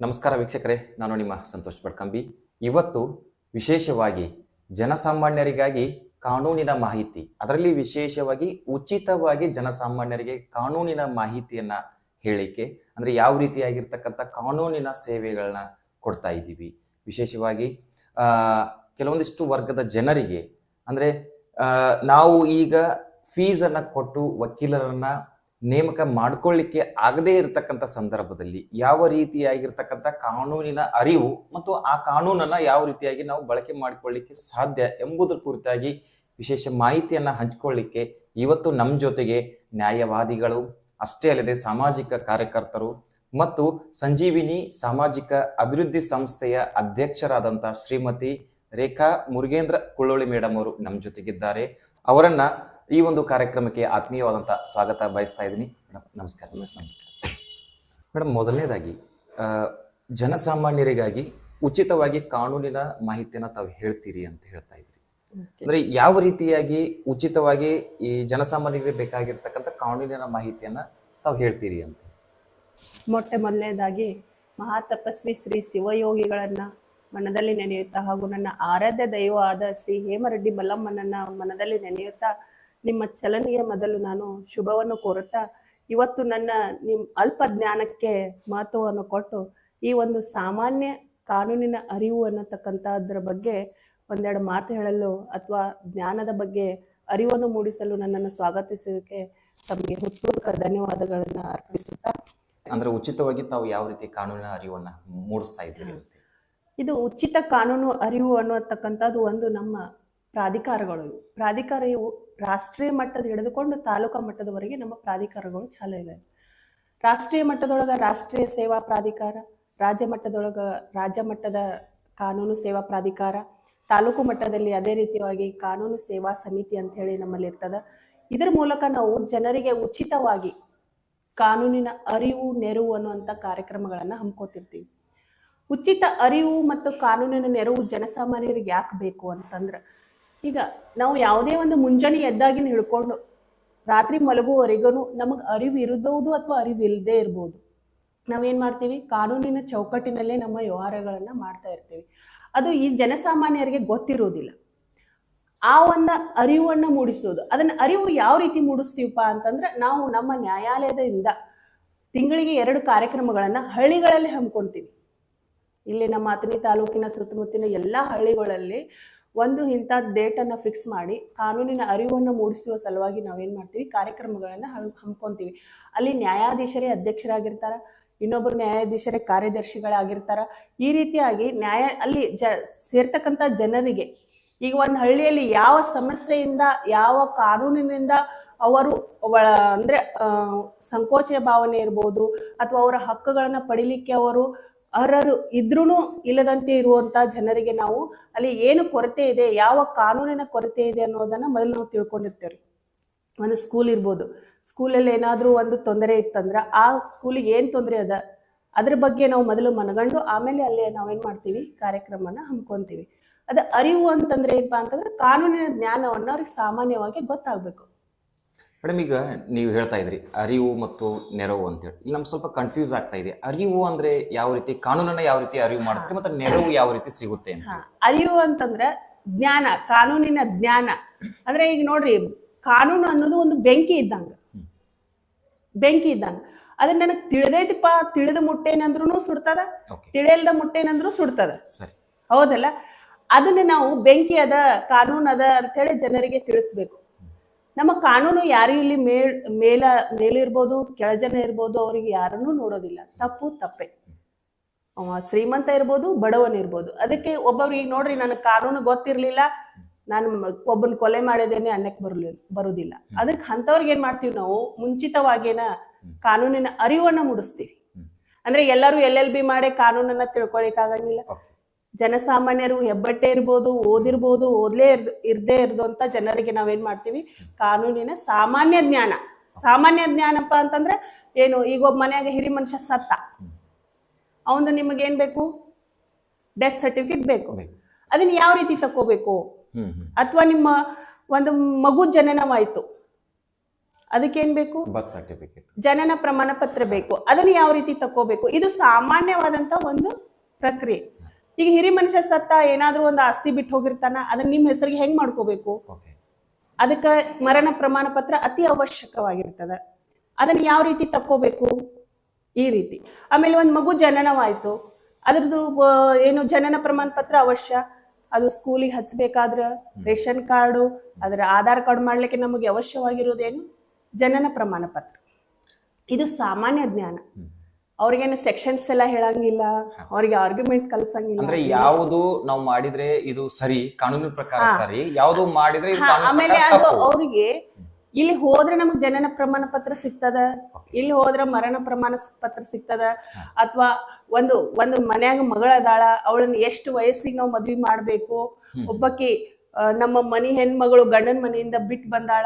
ನಮಸ್ಕಾರ ವೀಕ್ಷಕರೇ, ನಾನು ನಿಮ್ಮ ಸಂತೋಷ್ ಬಡ್ಕಂಬಿ. ಇವತ್ತು ವಿಶೇಷವಾಗಿ ಜನಸಾಮಾನ್ಯರಿಗಾಗಿ ಕಾನೂನಿನ ಮಾಹಿತಿ, ಅದರಲ್ಲಿ ವಿಶೇಷವಾಗಿ ಉಚಿತವಾಗಿ ಜನಸಾಮಾನ್ಯರಿಗೆ ಕಾನೂನಿನ ಮಾಹಿತಿಯನ್ನ ಹೇಳಿಕೆ ಅಂದ್ರೆ ಯಾವ ರೀತಿಯಾಗಿರ್ತಕ್ಕಂಥ ಕಾನೂನಿನ ಸೇವೆಗಳನ್ನ ಕೊಡ್ತಾ ಇದ್ದೀವಿ. ವಿಶೇಷವಾಗಿ ಕೆಲವೊಂದಿಷ್ಟು ವರ್ಗದ ಜನರಿಗೆ ಅಂದ್ರೆ ನಾವು ಈಗ ಫೀಸ್ ಅನ್ನ ಕೊಟ್ಟು ವಕೀಲರನ್ನ ನೇಮಕ ಮಾಡ್ಕೊಳ್ಳಿಕ್ಕೆ ಆಗದೇ ಇರತಕ್ಕಂಥ ಸಂದರ್ಭದಲ್ಲಿ ಯಾವ ರೀತಿಯಾಗಿರ್ತಕ್ಕಂಥ ಕಾನೂನಿನ ಅರಿವು ಮತ್ತು ಆ ಕಾನೂನನ್ನ ಯಾವ ರೀತಿಯಾಗಿ ನಾವು ಬಳಕೆ ಮಾಡಿಕೊಳ್ಳಿಕ್ಕೆ ಸಾಧ್ಯ ಎಂಬುದರ ಕುರಿತಾಗಿ ವಿಶೇಷ ಮಾಹಿತಿಯನ್ನ ಹಂಚಿಕೊಳ್ಳಿಕ್ಕೆ ಇವತ್ತು ನಮ್ಮ ಜೊತೆಗೆ ನ್ಯಾಯವಾದಿಗಳು, ಅಷ್ಟೇ ಅಲ್ಲದೆ ಸಾಮಾಜಿಕ ಕಾರ್ಯಕರ್ತರು ಮತ್ತು ಸಂಜೀವಿನಿ ಸಾಮಾಜಿಕ ಅಭಿವೃದ್ಧಿ ಸಂಸ್ಥೆಯ ಅಧ್ಯಕ್ಷರಾದಂಥ ಶ್ರೀಮತಿ ರೇಖಾ ಮುರುಗೇಂದ್ರ ಕುಳ್ಳೋಳಿ ಮೇಡಮ್ ಅವರು ನಮ್ಮ ಜೊತೆಗಿದ್ದಾರೆ. ಅವರನ್ನ ಈ ಒಂದು ಕಾರ್ಯಕ್ರಮಕ್ಕೆ ಆತ್ಮೀಯವಾದಂಥ ಸ್ವಾಗತ ಬಯಸ್ತಾ ಇದ್ದೀನಿ. ಮೇಡಮ್ ನಮಸ್ಕಾರ. ಮೇಡಮ್, ಮೊದಲನೇದಾಗಿ ಜನಸಾಮಾನ್ಯರಿಗಾಗಿ ಉಚಿತವಾಗಿ ಕಾನೂನಿನ ಮಾಹಿತಿಯನ್ನ ತಾವು ಹೇಳ್ತೀರಿ ಅಂತ ಹೇಳ್ತಾ ಇದ್ರಿ. ಅಂದ್ರೆ ಯಾವ ರೀತಿಯಾಗಿ ಉಚಿತವಾಗಿ ಈ ಜನಸಾಮಾನ್ಯರಿಗೆ ಬೇಕಾಗಿರ್ತಕ್ಕಂಥ ಕಾನೂನಿನ ಮಾಹಿತಿಯನ್ನ ತಾವು ಹೇಳ್ತೀರಿ ಅಂತ? ಮೊದಲನೇದಾಗಿ ಮಹಾತಪಸ್ವಿ ಶ್ರೀ ಶಿವಯೋಗಿಗಳನ್ನ ಮನದಲ್ಲಿ ನೆನೆಯುತ್ತಾ ಹಾಗೂ ನನ್ನ ಆರಾಧ್ಯ ದೈವ ಆದ ಶ್ರೀ ಹೇಮರೆಡ್ಡಿ ಮಲ್ಲಮ್ಮನನ್ನ ಮನದಲ್ಲಿ ನೆನೆಯುತ್ತಾ ನಿಮ್ಮ ಚಲನೆಯ ಮೊದಲು ನಾನು ಶುಭವನ್ನು ಕೋರುತ್ತಾ ಇವತ್ತು ನಿಮ್ಮ ಅಲ್ಪ ಜ್ಞಾನಕ್ಕೆ ಮಹತ್ವವನ್ನು ಕೊಟ್ಟು ಈ ಒಂದು ಸಾಮಾನ್ಯ ಕಾನೂನಿನ ಅರಿವು ಅನ್ನತಕ್ಕಂಥದ್ರ ಬಗ್ಗೆ ಒಂದೆರಡು ಮಾತು ಹೇಳಲು ಅಥವಾ ಜ್ಞಾನದ ಬಗ್ಗೆ ಅರಿವನ್ನು ಮೂಡಿಸಲು ನನ್ನನ್ನು ಸ್ವಾಗತಿಸೋದಕ್ಕೆ ತಮಗೆ ಹೃತ್ಪೂರ್ವಕ ಧನ್ಯವಾದಗಳನ್ನ ಅರ್ಪಿಸುತ್ತಾ, ಅಂದ್ರೆ ಉಚಿತವಾಗಿ ತಾವು ಯಾವ ರೀತಿ ಕಾನೂನಿನ ಅರಿವನ್ನ ಮೂಡಿಸ್ತಾ ಇದ್ದೀರಿ? ಇದು ಉಚಿತ ಕಾನೂನು ಅರಿವು ಅನ್ನತಕ್ಕಂಥದ್ದು ಒಂದು ನಮ್ಮ ಪ್ರಾಧಿಕಾರಗಳು ರಾಷ್ಟ್ರೀಯ ಮಟ್ಟದ ಹಿಡಿದುಕೊಂಡು ತಾಲೂಕಾ ಮಟ್ಟದವರೆಗೆ ನಮ್ಮ ಪ್ರಾಧಿಕಾರಗಳು ಚಾಲೂ ಇವೆ. ರಾಷ್ಟ್ರೀಯ ಮಟ್ಟದೊಳಗ ರಾಷ್ಟ್ರೀಯ ಸೇವಾ ಪ್ರಾಧಿಕಾರ, ರಾಜ್ಯ ಮಟ್ಟದೊಳಗ ರಾಜ್ಯ ಮಟ್ಟದ ಕಾನೂನು ಸೇವಾ ಪ್ರಾಧಿಕಾರ, ತಾಲೂಕು ಮಟ್ಟದಲ್ಲಿ ಅದೇ ರೀತಿಯಾಗಿ ಕಾನೂನು ಸೇವಾ ಸಮಿತಿ ಅಂತ ಹೇಳಿ ನಮ್ಮಲ್ಲಿ ಇರ್ತದ. ಇದರ ಮೂಲಕ ನಾವು ಜನರಿಗೆ ಉಚಿತವಾಗಿ ಕಾನೂನಿನ ಅರಿವು ನೆರವು ಅನ್ನುವಂಥ ಕಾರ್ಯಕ್ರಮಗಳನ್ನು ಹಮ್ಮಿಕೊತಿರ್ತೀವಿ. ಉಚಿತ ಅರಿವು ಮತ್ತು ಕಾನೂನಿನ ನೆರವು ಜನಸಾಮಾನ್ಯರಿಗೆ ಯಾಕೆ ಬೇಕು ಅಂತಂದ್ರೆ, ಈಗ ನಾವು ಯಾವುದೇ ಒಂದು ಮುಂಜಾನೆ ಎದ್ದಾಗಿನ ಹಿಡ್ಕೊಂಡು ರಾತ್ರಿ ಮಲಗುವವರೆಗೂ ನಮಗೆ ಅರಿವು ಇರಬಹುದು ಅಥವಾ ಅರಿವು ಇಲ್ಲದೆ ಇರ್ಬೋದು. ನಾವೇನ್ ಮಾಡ್ತೀವಿ, ಕಾನೂನಿನ ಚೌಕಟ್ಟಿನಲ್ಲೇ ನಮ್ಮ ವ್ಯವಹಾರಗಳನ್ನ ಮಾಡ್ತಾ ಇರ್ತೀವಿ. ಅದು ಈ ಜನಸಾಮಾನ್ಯರಿಗೆ ಗೊತ್ತಿರೋದಿಲ್ಲ. ಆ ಒಂದು ಅರಿವನ್ನ ಮೂಡಿಸೋದು, ಅದನ್ನ ಅರಿವು ಯಾವ ರೀತಿ ಮೂಡಿಸ್ತೀವಪ್ಪ ಅಂತಂದ್ರೆ, ನಾವು ನಮ್ಮ ನ್ಯಾಯಾಲಯದಿಂದ ತಿಂಗಳಿಗೆ 2 ಕಾರ್ಯಕ್ರಮಗಳನ್ನ ಹಳ್ಳಿಗಳಲ್ಲಿ ಹಮ್ಮಿಕೊಳ್ತೀವಿ. ಇಲ್ಲಿ ನಮ್ಮ ಅಥಣಿ ತಾಲೂಕಿನ ಸುತ್ತಮುತ್ತಿನ ಎಲ್ಲ ಹಳ್ಳಿಗಳಲ್ಲಿ ಒಂದು ಇಂಥ ಡೇಟನ್ನು ಫಿಕ್ಸ್ ಮಾಡಿ ಕಾನೂನಿನ ಅರಿವನ್ನು ಮೂಡಿಸುವ ಸಲುವಾಗಿ ನಾವೇನು ಮಾಡ್ತೀವಿ, ಕಾರ್ಯಕ್ರಮಗಳನ್ನು ಹಮ್ಮಿಕೊತೀವಿ. ಅಲ್ಲಿ ನ್ಯಾಯಾಧೀಶರೇ ಅಧ್ಯಕ್ಷರಾಗಿರ್ತಾರ, ಇನ್ನೊಬ್ಬರು ನ್ಯಾಯಾಧೀಶರೇ ಕಾರ್ಯದರ್ಶಿಗಳಾಗಿರ್ತಾರ. ಈ ರೀತಿಯಾಗಿ ಅಲ್ಲಿ ಸೇರ್ತಕ್ಕಂಥ ಜನರಿಗೆ ಈಗ ಒಂದು ಹಳ್ಳಿಯಲ್ಲಿ ಯಾವ ಸಮಸ್ಯೆಯಿಂದ ಯಾವ ಕಾನೂನಿನಿಂದ ಅವರು ಅಂದ್ರೆ ಸಂಕೋಚ ಭಾವನೆ ಇರ್ಬೋದು ಅಥವಾ ಅವರ ಹಕ್ಕುಗಳನ್ನ ಪಡಿಲಿಕ್ಕೆ ಅವರು ಅರ್ಹರು ಇದ್ರೂ ಇಲ್ಲದಂತೆ ಇರುವಂತ ಜನರಿಗೆ ನಾವು ಅಲ್ಲಿ ಏನು ಕೊರತೆ ಇದೆ, ಯಾವ ಕಾನೂನಿನ ಕೊರತೆ ಇದೆ ಅನ್ನೋದನ್ನ ಮೊದಲು ನಾವು ತಿಳ್ಕೊಂಡಿರ್ತೇವೆ. ಒಂದು ಸ್ಕೂಲ್ ಇರ್ಬೋದು, ಸ್ಕೂಲಲ್ಲಿ ಏನಾದ್ರೂ ಒಂದು ತೊಂದರೆ ಇತ್ತಂದ್ರೆ ಆ ಸ್ಕೂಲಿಗೆ ಏನು ತೊಂದರೆ ಅದ ಅದ್ರ ಬಗ್ಗೆ ನಾವು ಮೊದಲು ಮನಗಂಡು ಆಮೇಲೆ ಅಲ್ಲಿ ನಾವೇನ್ ಮಾಡ್ತೀವಿ, ಕಾರ್ಯಕ್ರಮನ ಹಮ್ಮಿಕೊಂತೀವಿ. ಅದು ಅರಿವು ಅಂತಂದ್ರೆ ಏನಪ್ಪಾ ಅಂತಂದ್ರೆ ಕಾನೂನಿನ ಜ್ಞಾನವನ್ನ ಅವ್ರಿಗೆ ಸಾಮಾನ್ಯವಾಗಿ ಗೊತ್ತಾಗ್ಬೇಕು. ಮೇಡಮ್, ಈಗ ನೀವು ಹೇಳ್ತಾ ಇದ್ರಿ ಅರಿವು ಮತ್ತು ನೆರವು ಅಂತ ಹೇಳಿ, ನಮ್ಗೆ ಸ್ವಲ್ಪ ಕನ್ಫ್ಯೂಸ್ ಆಗ್ತಾ ಇದೆ. ಅರಿವು ಅಂದ್ರೆ ಯಾವ ರೀತಿ, ಕಾನೂನನ್ನ ಯಾವ ರೀತಿ ಅರಿವು ಮಾಡಿಸ್ತೀವಿ, ಮತ್ತೆ ನೆರವು ಯಾವ ರೀತಿ ಸಿಗುತ್ತೆ? ಅರಿವು ಅಂತಂದ್ರೆ ಜ್ಞಾನ, ಕಾನೂನಿನ ಜ್ಞಾನ ಅಂದ್ರೆ ಈಗ ನೋಡ್ರಿ, ಕಾನೂನು ಅನ್ನೋದು ಒಂದು ಬೆಂಕಿ ಇದ್ದಂಗ. ಅದನ್ನ ನನಗೆ ತಿಳಿದೈತಿಪ್ಪ, ತಿಳಿದ ಮುಟ್ಟೇನಂದ್ರೂ ಸುಡ್ತದ, ತಿಳಿಯಲ್ದ ಮುಟ್ಟೇನಂದ್ರೂ ಸುಡ್ತದ, ಹೌದಲ್ಲ? ಅದನ್ನ ನಾವು ಬೆಂಕಿ ಅದ, ಕಾನೂನು ಅದ ಅಂತೇಳಿ ಜನರಿಗೆ ತಿಳಿಸ್ಬೇಕು. ನಮ್ಮ ಕಾನೂನು ಯಾರು ಇಲ್ಲಿ ಮೇಲಿರ್ಬೋದು, ಕೆಳಜನ ಇರ್ಬೋದು, ಅವ್ರಿಗೆ ಯಾರನ್ನೂ ನೋಡೋದಿಲ್ಲ. ತಪ್ಪೇ. ಶ್ರೀಮಂತ ಇರ್ಬೋದು, ಬಡವನ್ ಇರ್ಬೋದು. ಅದಕ್ಕೆ ಒಬ್ಬರು ಈಗ ನೋಡ್ರಿ, ನನಗೆ ಕಾನೂನು ಗೊತ್ತಿರ್ಲಿಲ್ಲ, ನಾನು ಒಬ್ಬನ ಕೊಲೆ ಮಾಡಿದ್ದೇನೆ ಅನ್ನಕ್ಕೆ ಬರುದಿಲ್ಲ. ಅದಕ್ಕೆ ಅಂಥವ್ರಿಗೆ ಏನ್ ಮಾಡ್ತೀವಿ, ನಾವು ಮುಂಚಿತವಾಗೇನ ಕಾನೂನಿನ ಅರಿವನ್ನ ಮೂಡಿಸ್ತೀವಿ. ಅಂದ್ರೆ ಎಲ್ಲರೂ LLB ಮಾಡಿ ಕಾನೂನನ್ನ ತಿಳ್ಕೊಳಿಕ್ಕಾಗಂಗಿಲ್ಲ. ಜನಸಾಮಾನ್ಯರು ಹೆಬ್ಬಟ್ಟೆ ಇರ್ಬೋದು, ಓದಿರ್ಬೋದು, ಇರ್ದೇ ಇರ್ದಂತ ಜನರಿಗೆ ನಾವೇನ್ ಮಾಡ್ತೀವಿ, ಕಾನೂನಿನ ಸಾಮಾನ್ಯ ಜ್ಞಾನಪ್ಪ ಅಂತಂದ್ರೆ ಏನು, ಈಗ ಒಬ್ಬ ಮನ್ಯಾಗ ಹಿರಿ ಮನುಷ್ಯ ಸತ್ತ, ಅವನು ನಿಮಗೇನ್ ಬೇಕು, ಡೆತ್ ಸರ್ಟಿಫಿಕೇಟ್ ಬೇಕು. ಅದನ್ನ ಯಾವ ರೀತಿ ತಕೋಬೇಕು, ಅಥವಾ ನಿಮ್ಮ ಒಂದು ಮಗು ಜನನವಾಯ್ತು, ಅದಕ್ಕೇನ್ ಬೇಕು? ಬರ್ತ್ ಸರ್ಟಿಫಿಕೇಟ್, ಜನನ ಪ್ರಮಾಣ ಪತ್ರ ಬೇಕು. ಅದನ್ನ ಯಾವ ರೀತಿ ತಕೋಬೇಕು? ಇದು ಸಾಮಾನ್ಯವಾದಂತ ಒಂದು ಪ್ರಕ್ರಿಯೆ. ಈಗ ಹಿರಿ ಮನುಷ್ಯ ಸತ್ತ ಏನಾದ್ರೂ ಒಂದು ಆಸ್ತಿ ಬಿಟ್ಟು ಹೋಗಿರ್ತಾನ, ಅದನ್ನ ನಿಮ್ಮ ಹೆಸರಿಗೆ ಹೆಂಗ್ ಮಾಡ್ಕೋಬೇಕು? ಅದಕ್ಕ ಮರಣ ಪ್ರಮಾಣ ಪತ್ರ ಅತಿ ಅವಶ್ಯಕವಾಗಿರ್ತದ. ಅದನ್ನ ಯಾವ ರೀತಿ ತಕ್ಕೋಬೇಕು? ಈ ರೀತಿ. ಆಮೇಲೆ ಒಂದ್ ಮಗು ಜನನವಾಯ್ತು, ಅದ್ರದ್ದು ಏನು ಜನನ ಪ್ರಮಾಣ ಪತ್ರ ಅವಶ್ಯ. ಅದು ಸ್ಕೂಲಿಗೆ ಹಚ್ಬೇಕಾದ್ರ ರೇಷನ್ ಕಾರ್ಡು, ಅದರ ಆಧಾರ್ ಕಾರ್ಡ್ ಮಾಡ್ಲಿಕ್ಕೆ ನಮಗೆ ಅವಶ್ಯವಾಗಿರೋದೇನು? ಜನನ ಪ್ರಮಾಣ ಪತ್ರ. ಇದು ಸಾಮಾನ್ಯ ಜ್ಞಾನ. ಅವ್ರಿಗೇನು ಸೆಕ್ಷನ್ಸ್ ಎಲ್ಲ ಹೇಳಂಗಿಲ್ಲ, ಅವ್ರಿಗೆ ಆರ್ಗ್ಯುಮೆಂಟ್ ಕಲ್ಸಂಗಿಲ್ಲ. ಅಂದ್ರೆ ಯಾವುದು ನಾವು ಮಾಡಿದ್ರೆ ಇದು ಸರಿ, ಕಾನೂನಿನ ಪ್ರಕಾರ ಸರಿ, ಯಾವುದು ಮಾಡಿದ್ರೆ ಆಮೇಲೆ ಅದು ಅವ್ರಿಗೆ ಇಲ್ಲಿ ಹೋದ್ರೆ ನಮಗ್ ಜನನ ಪ್ರಮಾಣ ಪತ್ರ ಸಿಗ್ತದ, ಇಲ್ಲಿ ಹೋದ್ರೆ ಮರಣ ಪ್ರಮಾಣ ಪತ್ರ ಸಿಗ್ತದ. ಅಥವಾ ಒಂದು ಮನ್ಯಾಗ ಮಗಳದಾಳ, ಅವಳನ್ನ ಎಷ್ಟು ವಯಸ್ಸಿಗೆ ನಾವು ಮದ್ವಿ ಮಾಡ್ಬೇಕು, ಒಬ್ಬಕಿ ನಮ್ಮ ಮನಿ ಹೆಣ್ಮಗಳು ಗಂಡನ ಮನೆಯಿಂದ ಬಿಟ್ಟು ಬಂದಾಳ,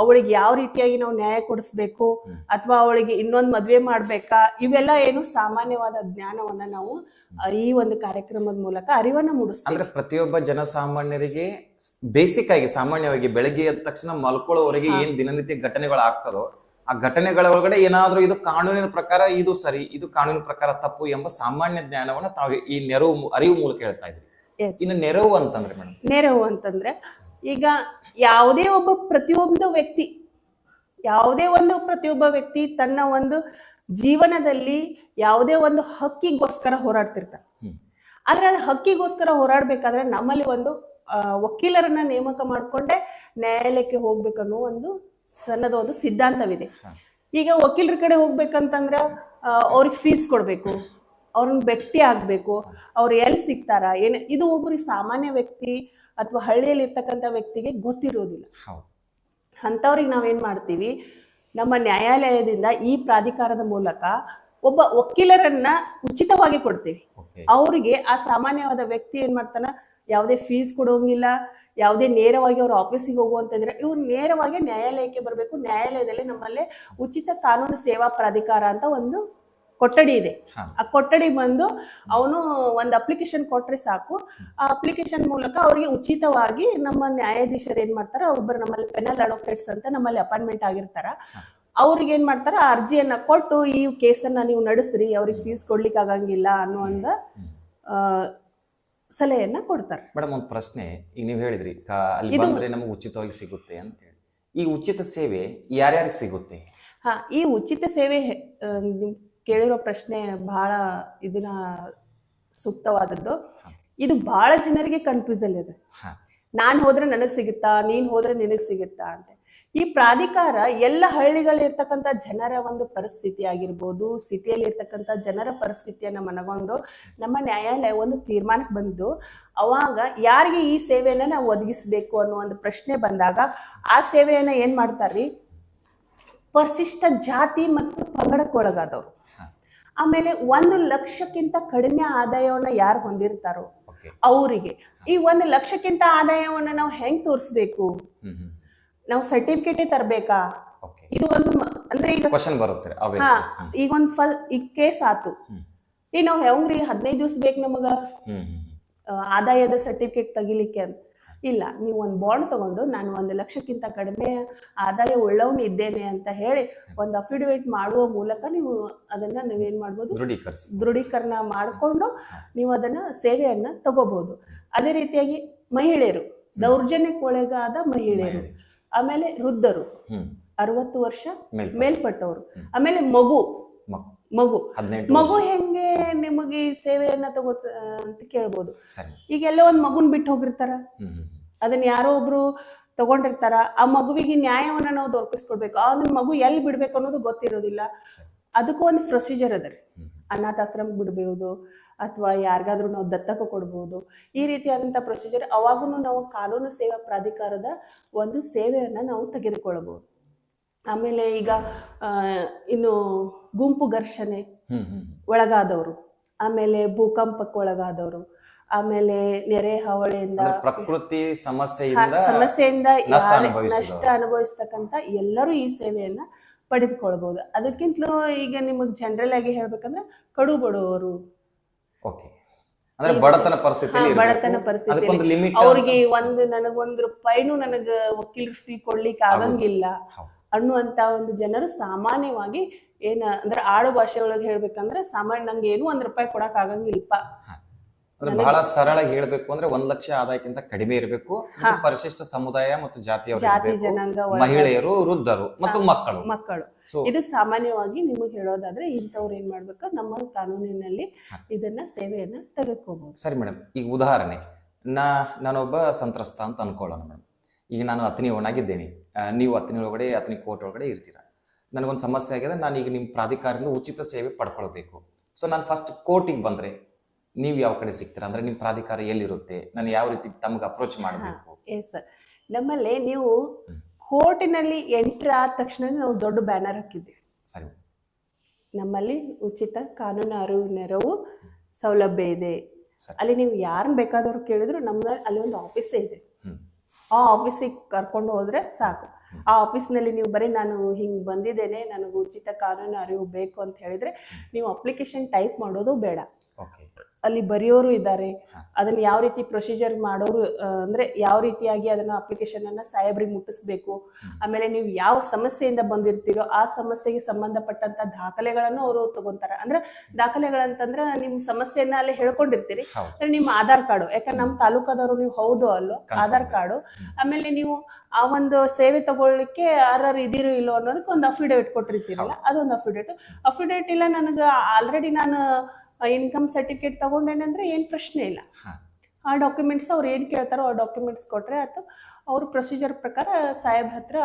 ಅವಳಿಗೆ ಯಾವ ರೀತಿಯಾಗಿ ನಾವು ನ್ಯಾಯ ಕೊಡಿಸ್ಬೇಕು, ಅಥವಾ ಅವಳಿಗೆ ಇನ್ನೊಂದ್ ಮದ್ವೆ ಮಾಡ್ಬೇಕಾ, ಇವೆಲ್ಲ ಏನು ಸಾಮಾನ್ಯವಾದ ಜ್ಞಾನವನ್ನ ನಾವು ಈ ಒಂದು ಕಾರ್ಯಕ್ರಮದ ಮೂಲಕ ಅರಿವನ್ನ ಮೂಡಿಸ್ತೀವಿ. ಅಂದ್ರೆ ಪ್ರತಿಯೊಬ್ಬ ಜನಸಾಮಾನ್ಯರಿಗೆ ಬೇಸಿಕ್ ಆಗಿ ಸಾಮಾನ್ಯವಾಗಿ ಬೆಳಗ್ಗೆ ಎದ್ದ ತಕ್ಷಣ ಮಲ್ಕೊಳ್ಳೋವರೆಗೆ ಏನ್ ದಿನನಿತ್ಯ ಘಟನೆಗಳು ಆಗ್ತದೋ ಆ ಘಟನೆಗಳ ಒಳಗಡೆ ಏನಾದ್ರೂ ಇದು ಕಾನೂನಿನ ಪ್ರಕಾರ ಇದು ಸರಿ, ಇದು ಕಾನೂನಿನ ಪ್ರಕಾರ ತಪ್ಪು ಎಂಬ ಸಾಮಾನ್ಯ ಜ್ಞಾನವನ್ನ ತಾವು ಈ ಅರಿವು ಮೂಲಕ ಹೇಳ್ತಾ ಇದ್ರಿ. ಇನ್ನು ನೆರವು ಅಂತಂದ್ರೆ ಮೇಡಮ್, ನೆರವು ಅಂತಂದ್ರೆ ಈಗ ಯಾವುದೇ ಒಬ್ಬ ಪ್ರತಿಯೊಬ್ಬ ವ್ಯಕ್ತಿ ತನ್ನ ಒಂದು ಜೀವನದಲ್ಲಿ ಯಾವುದೇ ಒಂದು ಹಕ್ಕಿಗೋಸ್ಕರ ಹೋರಾಡ್ತಿರ್ತಾರೆ. ಆದ್ರೆ ಅದು ಹಕ್ಕಿಗೋಸ್ಕರ ಹೋರಾಡ್ಬೇಕಾದ್ರೆ ನಮ್ಮಲ್ಲಿ ಒಂದು ವಕೀಲರನ್ನ ನೇಮಕ ಮಾಡ್ಕೊಂಡೆ ನ್ಯಾಯಾಲಯಕ್ಕೆ ಹೋಗ್ಬೇಕನ್ನೋ ಒಂದು ಸಣ್ಣದ ಒಂದು ಸಿದ್ಧಾಂತವಿದೆ. ಈಗ ವಕೀಲರ ಕಡೆ ಹೋಗ್ಬೇಕಂತಂದ್ರ ಅವ್ರಿಗೆ ಫೀಸ್ ಕೊಡ್ಬೇಕು, ಅವ್ರನ್ನ ಭೇಟಿ ಆಗ್ಬೇಕು, ಅವ್ರು ಎಲ್ಲಿ ಸಿಗ್ತಾರ ಏನ್, ಇದು ಒಬ್ಬರಿಗೆ ಸಾಮಾನ್ಯ ವ್ಯಕ್ತಿ ಅಥವಾ ಹಳ್ಳಿಯಲ್ಲಿ ಇರ್ತಕ್ಕಂಥ ವ್ಯಕ್ತಿಗೆ ಗೊತ್ತಿರೋದಿಲ್ಲ. ಅಂತವ್ರಿಗೆ ನಾವೇನ್ ಮಾಡ್ತೀವಿ, ನಮ್ಮ ನ್ಯಾಯಾಲಯದಿಂದ ಈ ಪ್ರಾಧಿಕಾರದ ಮೂಲಕ ಒಬ್ಬ ವಕೀಲರನ್ನ ಉಚಿತವಾಗಿ ಕೊಡ್ತೀವಿ. ಅವ್ರಿಗೆ ಆ ಸಾಮಾನ್ಯವಾದ ವ್ಯಕ್ತಿ ಏನ್ ಮಾಡ್ತಾನ, ಯಾವುದೇ ಫೀಸ್ ಕೊಡೋಂಗಿಲ್ಲ, ಯಾವುದೇ ನೇರವಾಗಿ ಅವ್ರ ಆಫೀಸಿಗೆ ಹೋಗುವಂತಂದ್ರೆ ಇವ್ರು ನೇರವಾಗಿ ನ್ಯಾಯಾಲಯಕ್ಕೆ ಬರಬೇಕು. ನ್ಯಾಯಾಲಯದಲ್ಲಿ ನಮ್ಮಲ್ಲಿ ಉಚಿತ ಕಾನೂನು ಸೇವಾ ಪ್ರಾಧಿಕಾರ ಅಂತ ಒಂದು ಕೊಠಡಿ ಇದೆ. ಆ ಕೊಠಡಿ ಬಂದು ಅವನು ಒಂದು ಅಪ್ಲಿಕೇಶನ್ ಕೊಟ್ರೆ ಸಾಕು. ಆ ಅಪ್ಲಿಕೇಶನ್ ಮೂಲಕ ಅವರಿಗೆ ಉಚಿತವಾಗಿ ನಮ್ಮ ನ್ಯಾಯಾಧೀಶರು ಏನ್ ಮಾಡ್ತಾರ, ಒಬ್ಬರು ನಮ್ಮಲ್ಲಿ ಪೆನಲ್ ಅಡ್ವೊಕೇಟ್ಸ್ ಅಂತ ನಮ್ಮಲ್ಲಿ ಅಪಾಯಿಂಟ್ಮೆಂಟ್ ಆಗಿರ್ತಾರ, ಅವ್ರಿಗೆ ಏನ್ ಮಾಡ್ತಾರ, ಅರ್ಜಿಯನ್ನ ಕೊಟ್ಟು ಈ ಕೇಸನ್ನ ನೀವು ನಡೆಸ್ರಿ, ಅವ್ರಿಗೆ ಫೀಸ್ ಕೊಡ್ಲಿಕ್ಕೆ ಆಗಂಗಿಲ್ಲ ಅನ್ನೋ ಒಂದು ಸಲಹೆಯನ್ನ ಕೊಡ್ತಾರೆ. ಮೇಡಮ್, ಒಂದು ಪ್ರಶ್ನೆ, ಈಗ ನೀವು ಹೇಳಿದ್ರಿ ಅಲ್ಲಿ ಬಂದ್ರೆ ನಮಗೆ ಉಚಿತವಾಗಿ ಸಿಗುತ್ತೆ ಅಂತ ಹೇಳಿ. ಈ ಉಚಿತ ಸೇವೆ ಯಾರ್ಯಾರಿಗೆ ಸಿಗುತ್ತೆ? ಈ ಉಚಿತ ಸೇವೆ ಕೇಳಿರೋ ಪ್ರಶ್ನೆ ಬಹಳ ಇದನ್ನ ಸೂಕ್ತವಾದದ್ದು. ಇದು ಬಹಳ ಜನರಿಗೆ ಕನ್ಫ್ಯೂಸನ್ ಇದೆ. ನಾನ್ ಹೋದ್ರೆ ನನಗ್ ಸಿಗುತ್ತಾ, ನೀನ್ ಹೋದ್ರೆ ನಿನಗ್ ಸಿಗುತ್ತಾ ಅಂತ. ಈ ಪ್ರಾಧಿಕಾರ ಎಲ್ಲ ಹಳ್ಳಿಗಳಿರ್ತಕ್ಕಂಥ ಜನರ ಒಂದು ಪರಿಸ್ಥಿತಿ ಆಗಿರ್ಬೋದು, ಸಿಟಿಯಲ್ಲಿ ಇರ್ತಕ್ಕಂಥ ಜನರ ಪರಿಸ್ಥಿತಿಯನ್ನ ಮನಗೊಂಡು ನಮ್ಮ ನ್ಯಾಯಾಲಯ ಒಂದು ತೀರ್ಮಾನಕ್ಕೆ ಬಂದು, ಅವಾಗ ಯಾರಿಗೆ ಈ ಸೇವೆಯನ್ನ ನಾವು ಒದಗಿಸ್ಬೇಕು ಅನ್ನೋ ಒಂದು ಪ್ರಶ್ನೆ ಬಂದಾಗ ಆ ಸೇವೆಯನ್ನ ಏನ್ ಮಾಡ್ತಾರ್ರಿ, ಪರಿಶಿಷ್ಟ ಜಾತಿ ಮತ್ತು ಪಂಗಡಕ್ಕೊಳಗಾದವ್ರು, ಆಮೇಲೆ 1 ಲಕ್ಷಕ್ಕಿಂತ ಕಡಿಮೆ ಆದಾಯವನ್ನ ಯಾರು ಹೊಂದಿರ್ತಾರೋ ಅವರಿಗೆ. ಈ 1 ಲಕ್ಷಕ್ಕಿಂತ ಆದಾಯವನ್ನ ನಾವು ಹೆಂಗ್ ತೋರಿಸ್ಬೇಕು? ನಾವು ಸರ್ಟಿಫಿಕೇಟ್ ತರಬೇಕಾ? ಇದು ಒಂದು ಅಂದ್ರೆ ಈಗ ಕ್ವಶನ್ ಬರುತ್ತೆ. ಈಗ ಈಗ ಕೇಸ್ ಆತು, ಈಗ ನಾವ್ ಹೆಂಗ್ರಿ 15 ದಿವಸ ಬೇಕು ನಮಗ ಆದಾಯದ ಸರ್ಟಿಫಿಕೇಟ್ ತೆಗಿಲಿಕ್ಕೆ ಅಂತ. ಇಲ್ಲ, ನೀವು ಒಂದು ಬಾಂಡ್ ತಗೊಂಡು ನಾನು 1 ಲಕ್ಷಕ್ಕಿಂತ ಕಡಿಮೆ ಆದಾಯ ಉಳ್ಳವನು ಇದ್ದೇನೆ ಅಂತ ಹೇಳಿ ಒಂದು ಅಫಿಡವಿಟ್ ಮಾಡುವ ಮೂಲಕ ನೀವು ಅದನ್ನ ನೀವೇನ್ ಮಾಡ್ಬೋದು, ದೃಢೀಕರಣ ಮಾಡಿಕೊಂಡು ನೀವು ಅದನ್ನ ಸೇವೆಯನ್ನ ತಗೋಬಹುದು. ಅದೇ ರೀತಿಯಾಗಿ ಮಹಿಳೆಯರು, ದೌರ್ಜನ್ಯಕ್ಕೊಳಗಾದ ಮಹಿಳೆಯರು, ಆಮೇಲೆ ವೃದ್ಧರು, 60 ವರ್ಷ ಮೇಲ್ಪಟ್ಟವರು, ಆಮೇಲೆ ಮಗು ಹೆಂಗೆ ನಿಮಗೆ ಈ ಸೇವೆಯನ್ನ ತಗೋತ ಅಂತ ಕೇಳ್ಬೋದು. ಈಗೆಲ್ಲ ಒಂದ್ ಮಗುನ್ ಬಿಟ್ಟು ಹೋಗಿರ್ತಾರ, ಅದನ್ನ ಯಾರೋ ಒಬ್ರು ತಗೊಂಡಿರ್ತಾರ, ಆ ಮಗುವಿಗೆ ನ್ಯಾಯವನ್ನ ನಾವು ದೊರಕಿಸ್ಕೊಡ್ಬೇಕು. ಆ ಮಗು ಎಲ್ಲಿ ಬಿಡ್ಬೇಕು ಅನ್ನೋದು ಗೊತ್ತಿರೋದಿಲ್ಲ. ಅದಕ್ಕೂ ಒಂದು ಪ್ರೊಸೀಜರ್ ಅದ ರೀ. ಅನಾಥಾಶ್ರಮ ಬಿಡ್ಬೋದು, ಅಥವಾ ಯಾರಿಗಾದ್ರೂ ನಾವು ದತ್ತಕ ಕೊಡ್ಬೋದು. ಈ ರೀತಿಯಾದಂಥ ಪ್ರೊಸೀಜರ್ ಅವಾಗೂ ನಾವು ಕಾನೂನು ಸೇವಾ ಪ್ರಾಧಿಕಾರದ ಒಂದು ಸೇವೆಯನ್ನ ನಾವು ತೆಗೆದುಕೊಳ್ಳಬಹುದು. ಆಮೇಲೆ ಈಗ ಇನ್ನು ಗುಂಪು ಘರ್ಷಣೆ ಒಳಗಾದವರು, ಆಮೇಲೆ ಭೂಕಂಪಕ್ಕೆ ಒಳಗಾದವರು, ಆಮೇಲೆ ನೆರೆ ಹಾವಳಿಯಿಂದ, ಪ್ರಕೃತಿ ಸಮಸ್ಯೆಯಿಂದ ನಷ್ಟ ಅನುಭವಿಸ್ತಕ್ಕಂಥ ಎಲ್ಲರೂ ಈ ಸೇವೆಯನ್ನ ಪಡೆದುಕೊಳ್ಬಹುದು. ಅದಕ್ಕಿಂತಲೂ ಈಗ ನಿಮಗ್ ಜನರಲ್ ಆಗಿ ಹೇಳ್ಬೇಕಂದ್ರೆ ಕಡು ಬಡವರು, ಬಡತನ ಪರಿಸ್ಥಿತಿ, ಅವ್ರಿಗೆ ನನಗ್ 1 ರೂಪಾಯಿನೂ ನನಗ ವಕೀಲರ ಫೀ ಕೊಡ್ಲಿಕ್ಕೆ ಆಗಂಗಿಲ್ಲ ಅನ್ನುವಂತ ಒಂದು ಜನರು ಸಾಮಾನ್ಯವಾಗಿ ಅಂದ್ರೆ ಆಡು ಭಾಷೆ ಒಳಗೆ ಹೇಳ್ಬೇಕಂದ್ರೆ ಸಾಮಾನ್ಯ ನಂಗೆ ಏನು ₹1 ಕೊಡಕ್ ಆಗಂಗಿಲ್ಪ. ಅಂದ್ರೆ ಬಹಳ ಸರಳ ಹೇಳ್ಬೇಕು ಅಂದ್ರೆ 1,00,000 ಆದಾಯಕ್ಕಿಂತ ಕಡಿಮೆ ಇರಬೇಕು, ಪರಿಶಿಷ್ಟ ಸಮುದಾಯ ಮತ್ತು ಜಾತಿ ಜಾತಿಯವರು, ಜನಾಂಗ, ಮಹಿಳೆಯರು, ವೃದ್ಧರು ಮತ್ತು ಮಕ್ಕಳು. ಇದು ಸಾಮಾನ್ಯವಾಗಿ ನಿಮಗೆ ಹೇಳೋದಾದ್ರೆ ಇಂಥವ್ರು ಏನ್ ಮಾಡ್ಬೇಕು, ನಮ್ಮ ಕಾನೂನಿನಲ್ಲಿ ಇದನ್ನ ಸೇವೆಯನ್ನ ತೆಗೆದುಕೋಬಹುದು. ಸರಿ ಮೇಡಮ್, ಈಗ ಉದಾಹರಣೆ ನಾನೊಬ್ಬ ಸಂತ್ರಸ್ತ ಅಂತ ಅನ್ಕೊಳ್ಳೋಣ ಮೇಡಮ್. ಈಗ ನಾನು ಅತನಿ ಒಳಗಿದ್ದೇನೆ, ನೀವು ಅತನಿ ಒಳಗಡೆ ಅತನಿ ಕೋರ್ಟ್ ಒಳಗಡೆ ಇರ್ತೀರಾ. ನನಗೊಂದು ಸಮಸ್ಯೆ ಆಗಿದೆ, ನಾನು ಈಗ ನಿಮ್ಮ ಪ್ರಾಧಿಕಾರದಿಂದ ಉಚಿತ ಸೇವೆ ಪಡ್ಕೊಳ್ಬೇಕು. ಸೊ ನಾನು ಫಸ್ಟ್ ಕೋರ್ಟಿಗೆ ಬಂದ್ರೆ ನೀವು ಯಾವ ಕಡೆ ಸಿಗ್ತೀರಾ? ಅಂದ್ರೆ ನಿಮ್ಮ ಪ್ರಾಧಿಕಾರ ಎಲ್ಲಿರುತ್ತೆ, ನಾನು ಯಾವ ರೀತಿ ತಮ್ಗೆ ಅಪ್ರೋಚ್ ಮಾಡಬೇಕು? ಸರ್, ನಮ್ಮಲ್ಲಿ ನೀವು ಕೋರ್ಟಿನಲ್ಲಿ ಎಂಟ್ರಿ ಆದ ತಕ್ಷಣ ನಾವು ದೊಡ್ಡ ಬ್ಯಾನರ್ ಹಾಕಿದ್ದೀವಿ. ಸರಿ, ನಮ್ಮಲ್ಲಿ ಉಚಿತ ಕಾನೂನು ಅರಿವು ನೆರವು ಸೌಲಭ್ಯ ಇದೆ. ಅಲ್ಲಿ ನೀವು ಯಾರನ್ನ ಬೇಕಾದವ್ರು ಕೇಳಿದ್ರು ನಮ್ಮಲ್ಲಿ ಅಲ್ಲಿ ಒಂದು ಆಫೀಸೇ ಇದೆ. ಆ ಆಫೀಸಿಗೆ ಕರ್ಕೊಂಡು ಹೋದ್ರೆ ಸಾಕು. ಆ ಆಫೀಸ್ನಲ್ಲಿ ನೀವು ಬರೀ ನಾನು ಹಿಂಗೆ ಬಂದಿದ್ದೇನೆ, ನನಗೆ ಉಚಿತ ಕಾನೂನು ಅರಿವು ಬೇಕು ಅಂತ ಹೇಳಿದ್ರೆ ನೀವು ಅಪ್ಲಿಕೇಶನ್ ಟೈಪ್ ಮಾಡೋದು ಬೇಡ. ಅಲ್ಲಿ ಬರೆಯೋರು ಇದ್ದಾರೆ, ಅದನ್ನ ಯಾವ ರೀತಿ ಪ್ರೊಸೀಜರ್ ಮಾಡೋರು, ಅಂದ್ರೆ ಯಾವ ರೀತಿಯಾಗಿ ಅದನ್ನ ಅಪ್ಲಿಕೇಶನ್ ಅನ್ನ ಸಾಹೇಬ್ರಿಗೆ ಮುಟ್ಟಿಸ್ಬೇಕು, ಆಮೇಲೆ ನೀವು ಯಾವ ಸಮಸ್ಯೆಯಿಂದ ಬಂದಿರ್ತೀರೋ ಆ ಸಮಸ್ಯೆಗೆ ಸಂಬಂಧಪಟ್ಟಂತ ದಾಖಲೆಗಳನ್ನು ಅವರು ತಗೊಂತಾರ. ಅಂದ್ರೆ ದಾಖಲೆಗಳಂತಂದ್ರೆ ನಿಮ್ ಸಮಸ್ಯೆಯನ್ನ ಅಲ್ಲಿ ಹೇಳ್ಕೊಂಡಿರ್ತೀರಿ, ನಿಮ್ಮ ಆಧಾರ್ ಕಾರ್ಡು, ಯಾಕಂದ್ರೆ ನಮ್ಮ ತಾಲೂಕದವರು ನೀವು ಹೌದು ಅಲ್ಲೋ ಆಧಾರ್ ಕಾರ್ಡು, ಆಮೇಲೆ ನೀವು ಆ ಒಂದು ಸೇವೆ ತಗೊಳ್ಳಿಕ್ಕೆ ಯಾರು ಇದಿರೋ ಇಲ್ಲೋ ಅನ್ನೋದಕ್ಕೆ ಒಂದು ಅಫಿಡೇವಿಟ್ ಕೊಟ್ಟಿರ್ತೀರಲ್ಲ, ಅದೊಂದು ಅಫಿಡೇವಿಟ್ ಇಲ್ಲ ನನಗೆ ಆಲ್ರೆಡಿ ನಾನು ಇನ್ಕಮ್ ಸರ್ಟಿಫಿಕೇಟ್ ತಗೊಂಡೇನೆ ಅಂದ್ರೆ ಏನ್ ಪ್ರಶ್ನೆ ಇಲ್ಲ. ಆ ಡಾಕ್ಯುಮೆಂಟ್ಸ್ ಅವ್ರು ಏನ್ ಕೇಳ್ತಾರೋ ಆ ಡಾಕ್ಯುಮೆಂಟ್ಸ್ ಕೊಟ್ರೆ ಆಯ್ತು. ಅವ್ರ ಪ್ರೊಸೀಜರ್ ಪ್ರಕಾರ ಸಾಹೇಬ್ರ ಹತ್ರ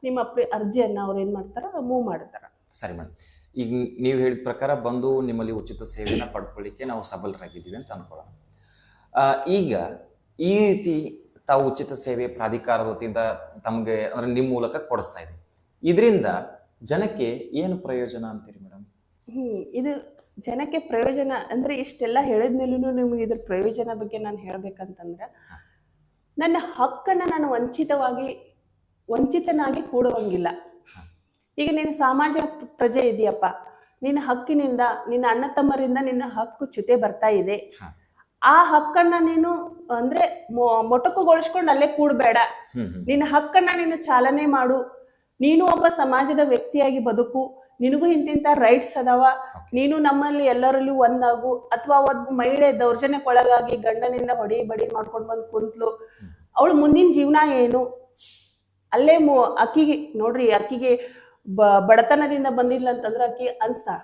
ನಿಮ್ಮ ಅರ್ಜಿಯನ್ನ ಅವ್ರು ಏನ್ ಮಾಡ್ತಾರ ಮೂವ್ ಮಾಡ್ತಾರ. ಸರಿ ಮೇಡಮ್, ಈಗ ನೀವು ಹೇಳಿದ ಪ್ರಕಾರ ಬಂದು ನಿಮ್ಮಲ್ಲಿ ಉಚಿತ ಸೇವೆನ ಪಡ್ಕೊಳ್ಳಿಕ್ಕೆ ನಾವು ಸಬಲರಾಗಿದ್ದೀವಿ ಅಂತ ಅನ್ಕೊಳ್ಳೋಣ. ಈಗ ಈ ರೀತಿ ತಾವು ಉಚಿತ ಸೇವೆ ಪ್ರಾಧಿಕಾರದ ವತಿಯಿಂದ ತಮಗೆ ಅಂದ್ರೆ ನಿಮ್ಮ ಮೂಲಕ ಕೊಡಿಸ್ತಾ ಇದೆ, ಇದರಿಂದ ಜನಕ್ಕೆ ಏನು ಪ್ರಯೋಜನ ಅಂತೀರಿ ಮೇಡಮ್? ಇದು ಜನಕ್ಕೆ ಪ್ರಯೋಜನ ಅಂದ್ರೆ ಇಷ್ಟೆಲ್ಲ ಹೇಳಿದ್ಮೇಲೂ ನಿಮ್ಗೆ ಇದ್ರ ಪ್ರಯೋಜನ ಬಗ್ಗೆ ನಾನು ಹೇಳ್ಬೇಕಂತಂದ್ರೆ, ನನ್ನ ಹಕ್ಕನ್ನ ನಾನು ವಂಚಿತನಾಗಿ ಕೂಡುವಂಗಿಲ್ಲ. ಈಗ ನೀನು ಸಾಮಾಜಿಕ ಪ್ರಜೆ ಇದೆಯಪ್ಪ, ನಿನ್ನ ಹಕ್ಕಿನಿಂದ ನಿನ್ನ ಅಣ್ಣ ತಮ್ಮರಿಂದ ನಿನ್ನ ಹಕ್ಕು ಚ್ಯುತಿ ಬರ್ತಾ ಇದೆ. ಆ ಹಕ್ಕನ್ನ ನೀನು ಅಂದ್ರೆ ಮೊಟಕುಗೊಳಿಸ್ಕೊಂಡು ಅಲ್ಲೇ ಕೂಡಬೇಡ. ನಿನ್ನ ಹಕ್ಕನ್ನ ನೀನು ಚಾಲನೆ ಮಾಡು. ನೀನು ಒಬ್ಬ ಸಮಾಜದ ವ್ಯಕ್ತಿಯಾಗಿ ಬದುಕು. ನಿನಗೂ ಇಂತಿಂತ ರೈಟ್ಸ್ ಅದಾವ. ನೀನು ನಮ್ಮಲ್ಲಿ ಎಲ್ಲರಲ್ಲೂ ಒಂದಾಗು. ಅಥವಾ ಒಬ್ಬ ಮಹಿಳೆ ದೌರ್ಜನ್ಯಕ್ಕೊಳಗಾಗಿ ಗಂಡನಿಂದ ಹೊಡಿ ಬಡಿ ಮಾಡ್ಕೊಂಡು ಬಂದು ಕುಂತ್ಲು, ಅವಳು ಮುಂದಿನ ಜೀವನ ಏನು? ಅಲ್ಲೇ ಅಕ್ಕಿಗೆ ನೋಡ್ರಿ, ಅಕ್ಕಿಗೆ ಬಡತನದಿಂದ ಬಂದಿಲ್ಲ ಅಂತಂದ್ರೆ ಅಕ್ಕಿ ಅನ್ಸ್ತಾಳ,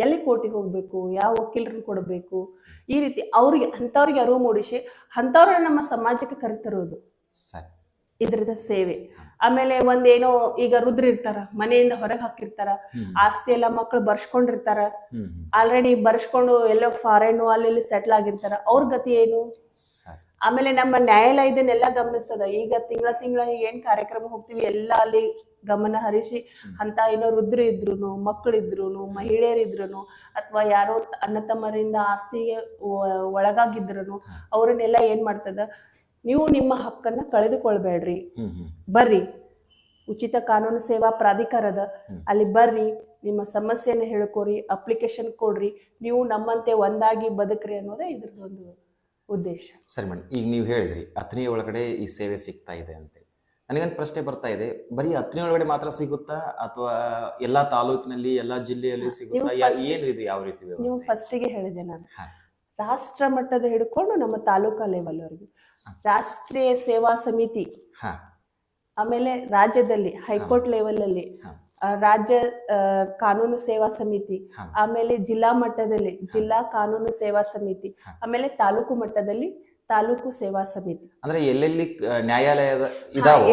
ಎಲ್ಲಿ ಕೋರ್ಟಿಗೆ ಹೋಗ್ಬೇಕು, ಯಾವ ವಕೀಲರನ್ನ ಕೊಡಬೇಕು, ಈ ರೀತಿ ಅಂಥವ್ರಿಗೆ ಅರಿವು ಮೂಡಿಸಿ ಅಂಥವ್ರ ನಮ್ಮ ಸಮಾಜಕ್ಕೆ ಕರೆತರೋದು ಇದ್ರದ ಸೇವೆ. ಆಮೇಲೆ ಒಂದೇನೋ ಈಗ ರುದ್ರ ಇರ್ತಾರ, ಮನೆಯಿಂದ ಹೊರಗೆ ಹಾಕಿರ್ತಾರ, ಆಸ್ತಿ ಎಲ್ಲ ಮಕ್ಕಳು ಬರ್ಸ್ಕೊಂಡಿರ್ತಾರ, ಆಲ್ರೆಡಿ ಬರ್ಸ್ಕೊಂಡು ಎಲ್ಲೋ ಫಾರಿನ್ ಅಲ್ಲಿ ಸೆಟ್ಲ್ ಆಗಿರ್ತಾರ, ಅವ್ರ ಗತಿ ಏನು? ಆಮೇಲೆ ನಮ್ಮ ನ್ಯಾಯಾಲಯ ಇದನ್ನೆಲ್ಲ ಗಮನಿಸ್ತದ. ಈಗ ತಿಂಗಳ ಏನ್ ಕಾರ್ಯಕ್ರಮ ಹೋಗ್ತೀವಿ ಎಲ್ಲ ಅಲ್ಲಿ ಗಮನ ಹರಿಸಿ ಅಂತ ಏನೋ ರುದ್ರ ಇದ್ರು, ಮಕ್ಕಳಿದ್ರು, ಮಹಿಳೆಯರಿದ್ರು, ಅಥವಾ ಯಾರೋ ಅಣ್ಣ ತಮ್ಮರಿಂದ ಆಸ್ತಿಗೆ ಒಳಗಾಗಿದ್ರು, ಅವ್ರನ್ನೆಲ್ಲ ಏನ್ ಮಾಡ್ತದ, ನೀವು ನಿಮ್ಮ ಹಕ್ಕನ್ನ ಕಳೆದುಕೊಳ್ಬೇಡ್ರಿ, ಬರ್ರಿ ಉಚಿತ ಕಾನೂನು ಸೇವಾ ಪ್ರಾಧಿಕಾರದ ಅಲ್ಲಿ ಬರ್ರಿ, ನಿಮ್ಮ ಸಮಸ್ಯೆನ ಹೇಳ್ಕೊರಿ, ಅಪ್ಲಿಕೇಶನ್ ಕೊಡ್ರಿ, ನೀವು ನಮ್ಮಂತೆ ಒಂದಾಗಿ ಬದುಕ್ರಿ ಅನ್ನೋದೇ ಇದ್ರದೊಂದು ಉದ್ದೇಶ. ಸರಿ ಮೇಡಮ್, ಈಗ ನೀವು ಹೇಳಿದ್ರಿ ಅಥಣಿ ಒಳಗಡೆ ಈ ಸೇವೆ ಸಿಗ್ತಾ ಇದೆ ಅಂತ. ನನಗೊಂದು ಪ್ರಶ್ನೆ ಬರ್ತಾ ಇದೆ, ಬರೀ ಅಥಣಿ ಒಳಗಡೆ ಮಾತ್ರ ಸಿಗುತ್ತಾ ಅಥವಾ ಎಲ್ಲಾ ತಾಲೂಕಿನಲ್ಲಿ ಎಲ್ಲಾ ಜಿಲ್ಲೆಯಲ್ಲಿ ಸಿಗುತ್ತಾ? ಏನು ಇದು ಯಾವ ರೀತಿ ವ್ಯವಸ್ಥೆ? ನೀವು ಫಸ್ಟಿಗೆ ಹೇಳಿದೆ ನಾನು, ರಾಷ್ಟ್ರ ಮಟ್ಟದ ಹಿಡ್ಕೊಂಡು ನಮ್ಮ ತಾಲೂಕಾ ಲೆವೆಲ್ ವರೆಗೂ ರಾಷ್ಟ್ರೀಯ ಸೇವಾ ಸಮಿತಿ, ಆಮೇಲೆ ರಾಜ್ಯದಲ್ಲಿ ಹೈಕೋರ್ಟ್ ಲೆವೆಲ್ ಅಲ್ಲಿ ರಾಜ್ಯ ಕಾನೂನು ಸೇವಾ ಸಮಿತಿ, ಆಮೇಲೆ ಜಿಲ್ಲಾ ಮಟ್ಟದಲ್ಲಿ ಜಿಲ್ಲಾ ಕಾನೂನು ಸೇವಾ ಸಮಿತಿ, ಆಮೇಲೆ ತಾಲೂಕು ಮಟ್ಟದಲ್ಲಿ ತಾಲೂಕು ಸೇವಾ ಸಮಿತಿ. ಅಂದ್ರೆ ಎಲ್ಲೆಲ್ಲಿ ನ್ಯಾಯಾಲಯದ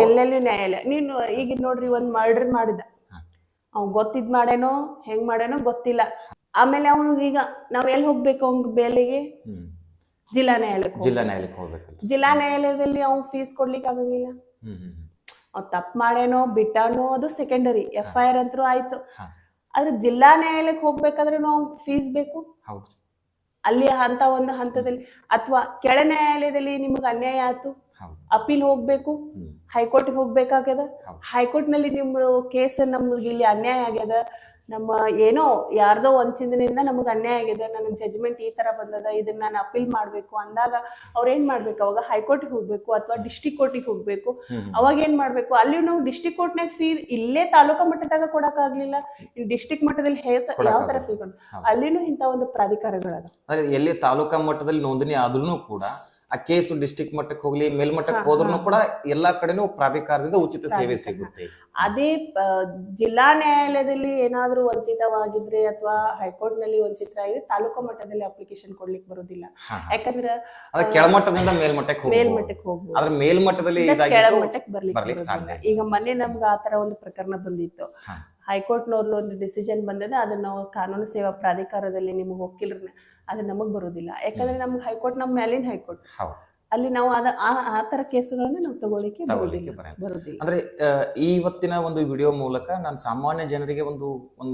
ಎಲ್ಲೆಲ್ಲಿ ನ್ಯಾಯಾಲಯ. ನೀನು ಈಗ ನೋಡ್ರಿ, ಒಂದ್ ಮರ್ಡರ್ ಮಾಡಿದ, ಅವ್ನ್ ಗೊತ್ತಿದ್ ಮಾಡೇನೋ ಹೆಂಗ್ ಮಾಡೇನೋ ಗೊತ್ತಿಲ್ಲ. ಆಮೇಲೆ ಅವನು ಈಗ ನಾವ್ ಎಲ್ಲಿ ಹೋಗ್ಬೇಕು ಅವ್ನ ಬೇಲೆಗೆ? ಜಿಲ್ಲಾ ನ್ಯಾಯಾಲಯಕ್ಕೆ ಹೋಗ್ಬೇಕು. ಜಿಲ್ಲಾ ನ್ಯಾಯಾಲಯದಲ್ಲಿ ಅವ್ನು ಫೀಸ್ ಕೊಡ್ಲಿಕ್ಕೆ ಆಗಂಗಿಲ್ಲ. ಅವ್ ತಪ್ಪು ಮಾಡೇನೋ ಬಿಟ್ಟಾನೋ ಅದು ಸೆಕೆಂಡರಿ, FIR ಅಂತೂ ಆಯ್ತು. ಆದ್ರೆ ಜಿಲ್ಲಾ ನ್ಯಾಯಾಲಯಕ್ಕೆ ಹೋಗ್ಬೇಕಾದ್ರೆ ನಾವು ಫೀಸ್ ಬೇಕು. ಅಲ್ಲಿ ಅಂತ ಒಂದು ಹಂತದಲ್ಲಿ, ಅಥವಾ ಕೆಳ ನ್ಯಾಯಾಲಯದಲ್ಲಿ ನಿಮ್ಗೆ ಅನ್ಯಾಯ ಆಯ್ತು, ಅಪೀಲ್ ಹೋಗ್ಬೇಕು, ಹೈಕೋರ್ಟ್ಗೆ ಹೋಗ್ಬೇಕಾಗ್ಯದ. ಹೈಕೋರ್ಟ್ ನಲ್ಲಿ ನಿಮ್ಮ ಕೇಸ್ ನಮ್ಗೆ ಇಲ್ಲಿ ಅನ್ಯಾಯ ಆಗ್ಯದ, ನಮ್ಮ ಏನೋ ಯಾರ್ದೋ ವಂಚಿತನಿಂದ ನಮಗೆ ಅನ್ಯಾಯ ಆಗಿದೆ, ನನಗೆ ಜಜ್ಮೆಂಟ್ ಈ ತರ ಬಂದದ, ಇದನ್ನ ನಾನು ಅಪೀಲ್ ಮಾಡ್ಬೇಕು ಅಂದಾಗ ಅವ್ರು ಏನ್ ಮಾಡ್ಬೇಕು, ಅವಾಗ ಹೈಕೋರ್ಟಿಗೆ ಹೋಗ್ಬೇಕು ಅಥವಾ ಡಿಸ್ಟಿಕ್ ಕೋರ್ಟಿಗೆ ಹೋಗ್ಬೇಕು. ಅವಾಗ ಏನ್ ಮಾಡ್ಬೇಕು, ಅಲ್ಲಿ ನಾವು ಡಿಸ್ಟಿಕ್ ಕೋರ್ಟ್ನಾಗ ಫೀ ಇಲ್ಲೇ ತಾಲೂಕಾ ಮಟ್ಟದಾಗ ಕೊಡಕ್ ಆಗ್ಲಿಲ್ಲ, ಡಿಸ್ಟಿಕ್ ಮಟ್ಟದಲ್ಲಿ ಯಾವ ತರ ಫೀ ಕೊಡ, ಅಲ್ಲಿನೂ ಇಂತ ಒಂದು ಪ್ರಾಧಿಕಾರಗಳದ. ಎಲ್ಲಿ ತಾಲೂಕಾ ಮಟ್ಟದಲ್ಲಿ ನೋಂದಣಿ ಆದ್ರೂ ಕೂಡ ಆ ಕೇಸು ಡಿಸ್ಟಿಕ್ ಮಟ್ಟಕ್ಕೆ ಹೋಗ್ಲಿ ಮೇಲ್ಮಟ್ಟಕ್ಕೆ ಹೋದ್ರೂ ಕೂಡ ಎಲ್ಲಾ ಕಡೆನೂ ಪ್ರಾಧಿಕಾರದಿಂದ ಉಚಿತ ಸೇವೆ ಸಿಗುತ್ತೆ. ಅದೇ ಜಿಲ್ಲಾ ನ್ಯಾಯಾಲಯದಲ್ಲಿ ಏನಾದ್ರೂ ವಂಚಿತವಾಗಿದ್ರೆ ಅಥವಾ ಹೈಕೋರ್ಟ್ ನಲ್ಲಿ ವಂಚಿತರಾಗಿದ್ರೆ ತಾಲೂಕಾ ಮಟ್ಟದಲ್ಲಿ ಅಪ್ಲಿಕೇಶನ್ ಕೊಡ್ಲಿಕ್ಕೆ ಬರೋದಿಲ್ಲ. ಯಾಕಂದ್ರೆ ಕೆಳಮಟ್ಟದಿಂದ ಮೇಲ್ಮಟ್ಟಕ್ಕೆ ಹೋಗ್ಬೋದು, ಆದ್ರೆ ಮೇಲ್ಮಟ್ಟದಲ್ಲಿ ಕೆಳಮಟ್ಟಕ್ಕೆ ಬರ್ಲಿಕ್ಕೆ ಸಾಧ್ಯ. ಈಗ ಮೊನ್ನೆ ನಮ್ಗೆ ಆತರ ಒಂದು ಪ್ರಕರಣ ಬಂದಿತ್ತು, ಹೈಕೋರ್ಟ್ನವ್ರದ್ದು ಒಂದು ಡಿಸಿಷನ್ ಬಂದದ, ಅದನ್ನ ನಾವು ಕಾನೂನು ಸೇವಾ ಪ್ರಾಧಿಕಾರದಲ್ಲಿ ನಿಮ್ಗೆ ವಕೀಲರನ್ನ ಅದು ನಮಗ್ ಬರೋದಿಲ್ಲ. ಯಾಕಂದ್ರೆ ನಮ್ಗೆ ಹೈಕೋರ್ಟ್ ನಮ್ಮ ಮೇಲಿನ ಹೈಕೋರ್ಟ್, ಅಲ್ಲಿ ನಾವು ಆ ತರ ಕೇಸುಗಳನ್ನ ನಾವು ತಗೊಳ್ಳಿಕ್ಕೆ ಬರೋದಿಲ್ಲ. ಅಂದ್ರೆ ಇವತ್ತಿನ ಒಂದು ವಿಡಿಯೋ ಮೂಲಕ ನಾನು ಸಾಮಾನ್ಯ ಜನರಿಗೆ ಒಂದು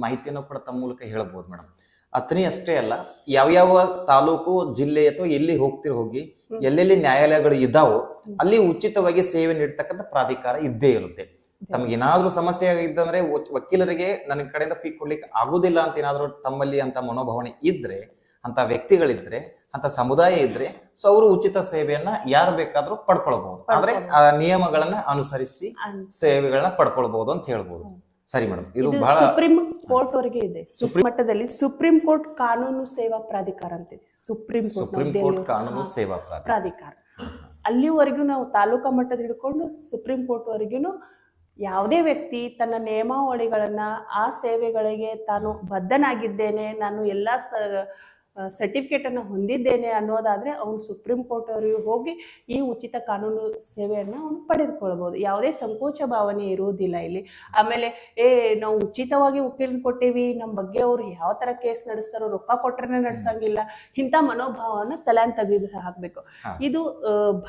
ಮಾಹಿತಿಯನ್ನು ಕೂಡ ತಮ್ಮ ಮೂಲಕ ಹೇಳಬಹುದು ಮೇಡಮ್. ಅತನಿ ಅಷ್ಟೇ ಅಲ್ಲ, ಯಾವ್ಯಾವ ತಾಲೂಕು ಜಿಲ್ಲೆ ಅಥವಾ ಎಲ್ಲಿ ಹೋಗಿ ಎಲ್ಲೆಲ್ಲಿ ನ್ಯಾಯಾಲಯಗಳು ಇದಾವೋ ಅಲ್ಲಿ ಉಚಿತವಾಗಿ ಸೇವೆ ನೀಡ್ತಕ್ಕಂಥ ಪ್ರಾಧಿಕಾರ ಇದ್ದೇ ಇರುತ್ತೆ. ತಮಗೇನಾದ್ರೂ ಸಮಸ್ಯೆ ಇದ್ದಂದ್ರೆ ವಕೀಲರಿಗೆ ನನ್ನ ಕಡೆಯಿಂದ ಫೀ ಕೊಡ್ಲಿಕ್ಕೆ ಆಗುದಿಲ್ಲ ಅಂತ ಏನಾದ್ರೂ ತಮ್ಮಲ್ಲಿ ಅಂತ ಮನೋಭಾವನೆ ಇದ್ರೆ, ಅಂತ ವ್ಯಕ್ತಿಗಳಿದ್ರೆ, ಅಂತ ಸಮುದಾಯ ಇದ್ರೆ, ಸೊ ಅವರು ಉಚಿತ ಸೇವೆಯನ್ನ ಯಾರು ಬೇಕಾದ್ರೂ ಪಡ್ಕೊಳ್ಬಹುದು. ಆದ್ರೆ ಆ ನಿಯಮಗಳನ್ನ ಅನುಸರಿಸಿ ಸೇವೆಗಳನ್ನ ಪಡ್ಕೊಳ್ಬಹುದು ಅಂತ ಹೇಳ್ಬೋದು. ಸರಿ ಮೇಡಮ್, ಇದು ಬಹಳ ಸುಪ್ರೀಂ ಕೋರ್ಟ್ ವರೆಗೆ ಇದೆ. ಮಟ್ಟದಲ್ಲಿ ಸುಪ್ರೀಂ ಕೋರ್ಟ್ ಕಾನೂನು ಸೇವಾ ಪ್ರಾಧಿಕಾರ ಅಂತಿದೆ. ಸುಪ್ರೀಂ ಕೋರ್ಟ್ ಕಾನೂನು ಸೇವಾ ಪ್ರಾಧಿಕಾರ ಅಲ್ಲಿವರೆಗೂ ನಾವು ತಾಲೂಕಾ ಮಟ್ಟದ ಹಿಡ್ಕೊಂಡು ಸುಪ್ರೀಂ ಕೋರ್ಟ್ ವರೆಗೂ ಯಾವುದೇ ವ್ಯಕ್ತಿ ತನ್ನ ನಿಯಮಾವಳಿಗಳನ್ನ ಆ ಸೇವೆಗಳಿಗೆ ತಾನು ಬದ್ಧನಾಗಿದ್ದೇನೆ, ನಾನು ಎಲ್ಲಾ ಸರ್ಟಿಫಿಕೇಟ್ ಅನ್ನು ಹೊಂದಿದ್ದೇನೆ ಅನ್ನೋದಾದ್ರೆ ಅವನು ಸುಪ್ರೀಂ ಕೋರ್ಟ್ ಅವರಿಗೆ ಹೋಗಿ ಈ ಉಚಿತ ಕಾನೂನು ಸೇವೆಯನ್ನ ಅವನು ಪಡೆದುಕೊಳ್ಬಹುದು. ಯಾವುದೇ ಸಂಕೋಚ ಭಾವನೆ ಇರುವುದಿಲ್ಲ ಇಲ್ಲಿ. ಆಮೇಲೆ ನಾವು ಉಚಿತವಾಗಿ ವಕೀಲನ್ ಕೊಟ್ಟೇವಿ, ನಮ್ಮ ಬಗ್ಗೆ ಅವ್ರು ಯಾವ ತರ ಕೇಸ್ ನಡೆಸ್ತಾರೋ, ರೊಕ್ಕ ಕೊಟ್ರೆ ನಡೆಸಂಗಿಲ್ಲ, ಇಂಥ ಮನೋಭಾವನ ತಲೆನ್ ತೆಗೆದು ಹಾಕ್ಬೇಕು. ಇದು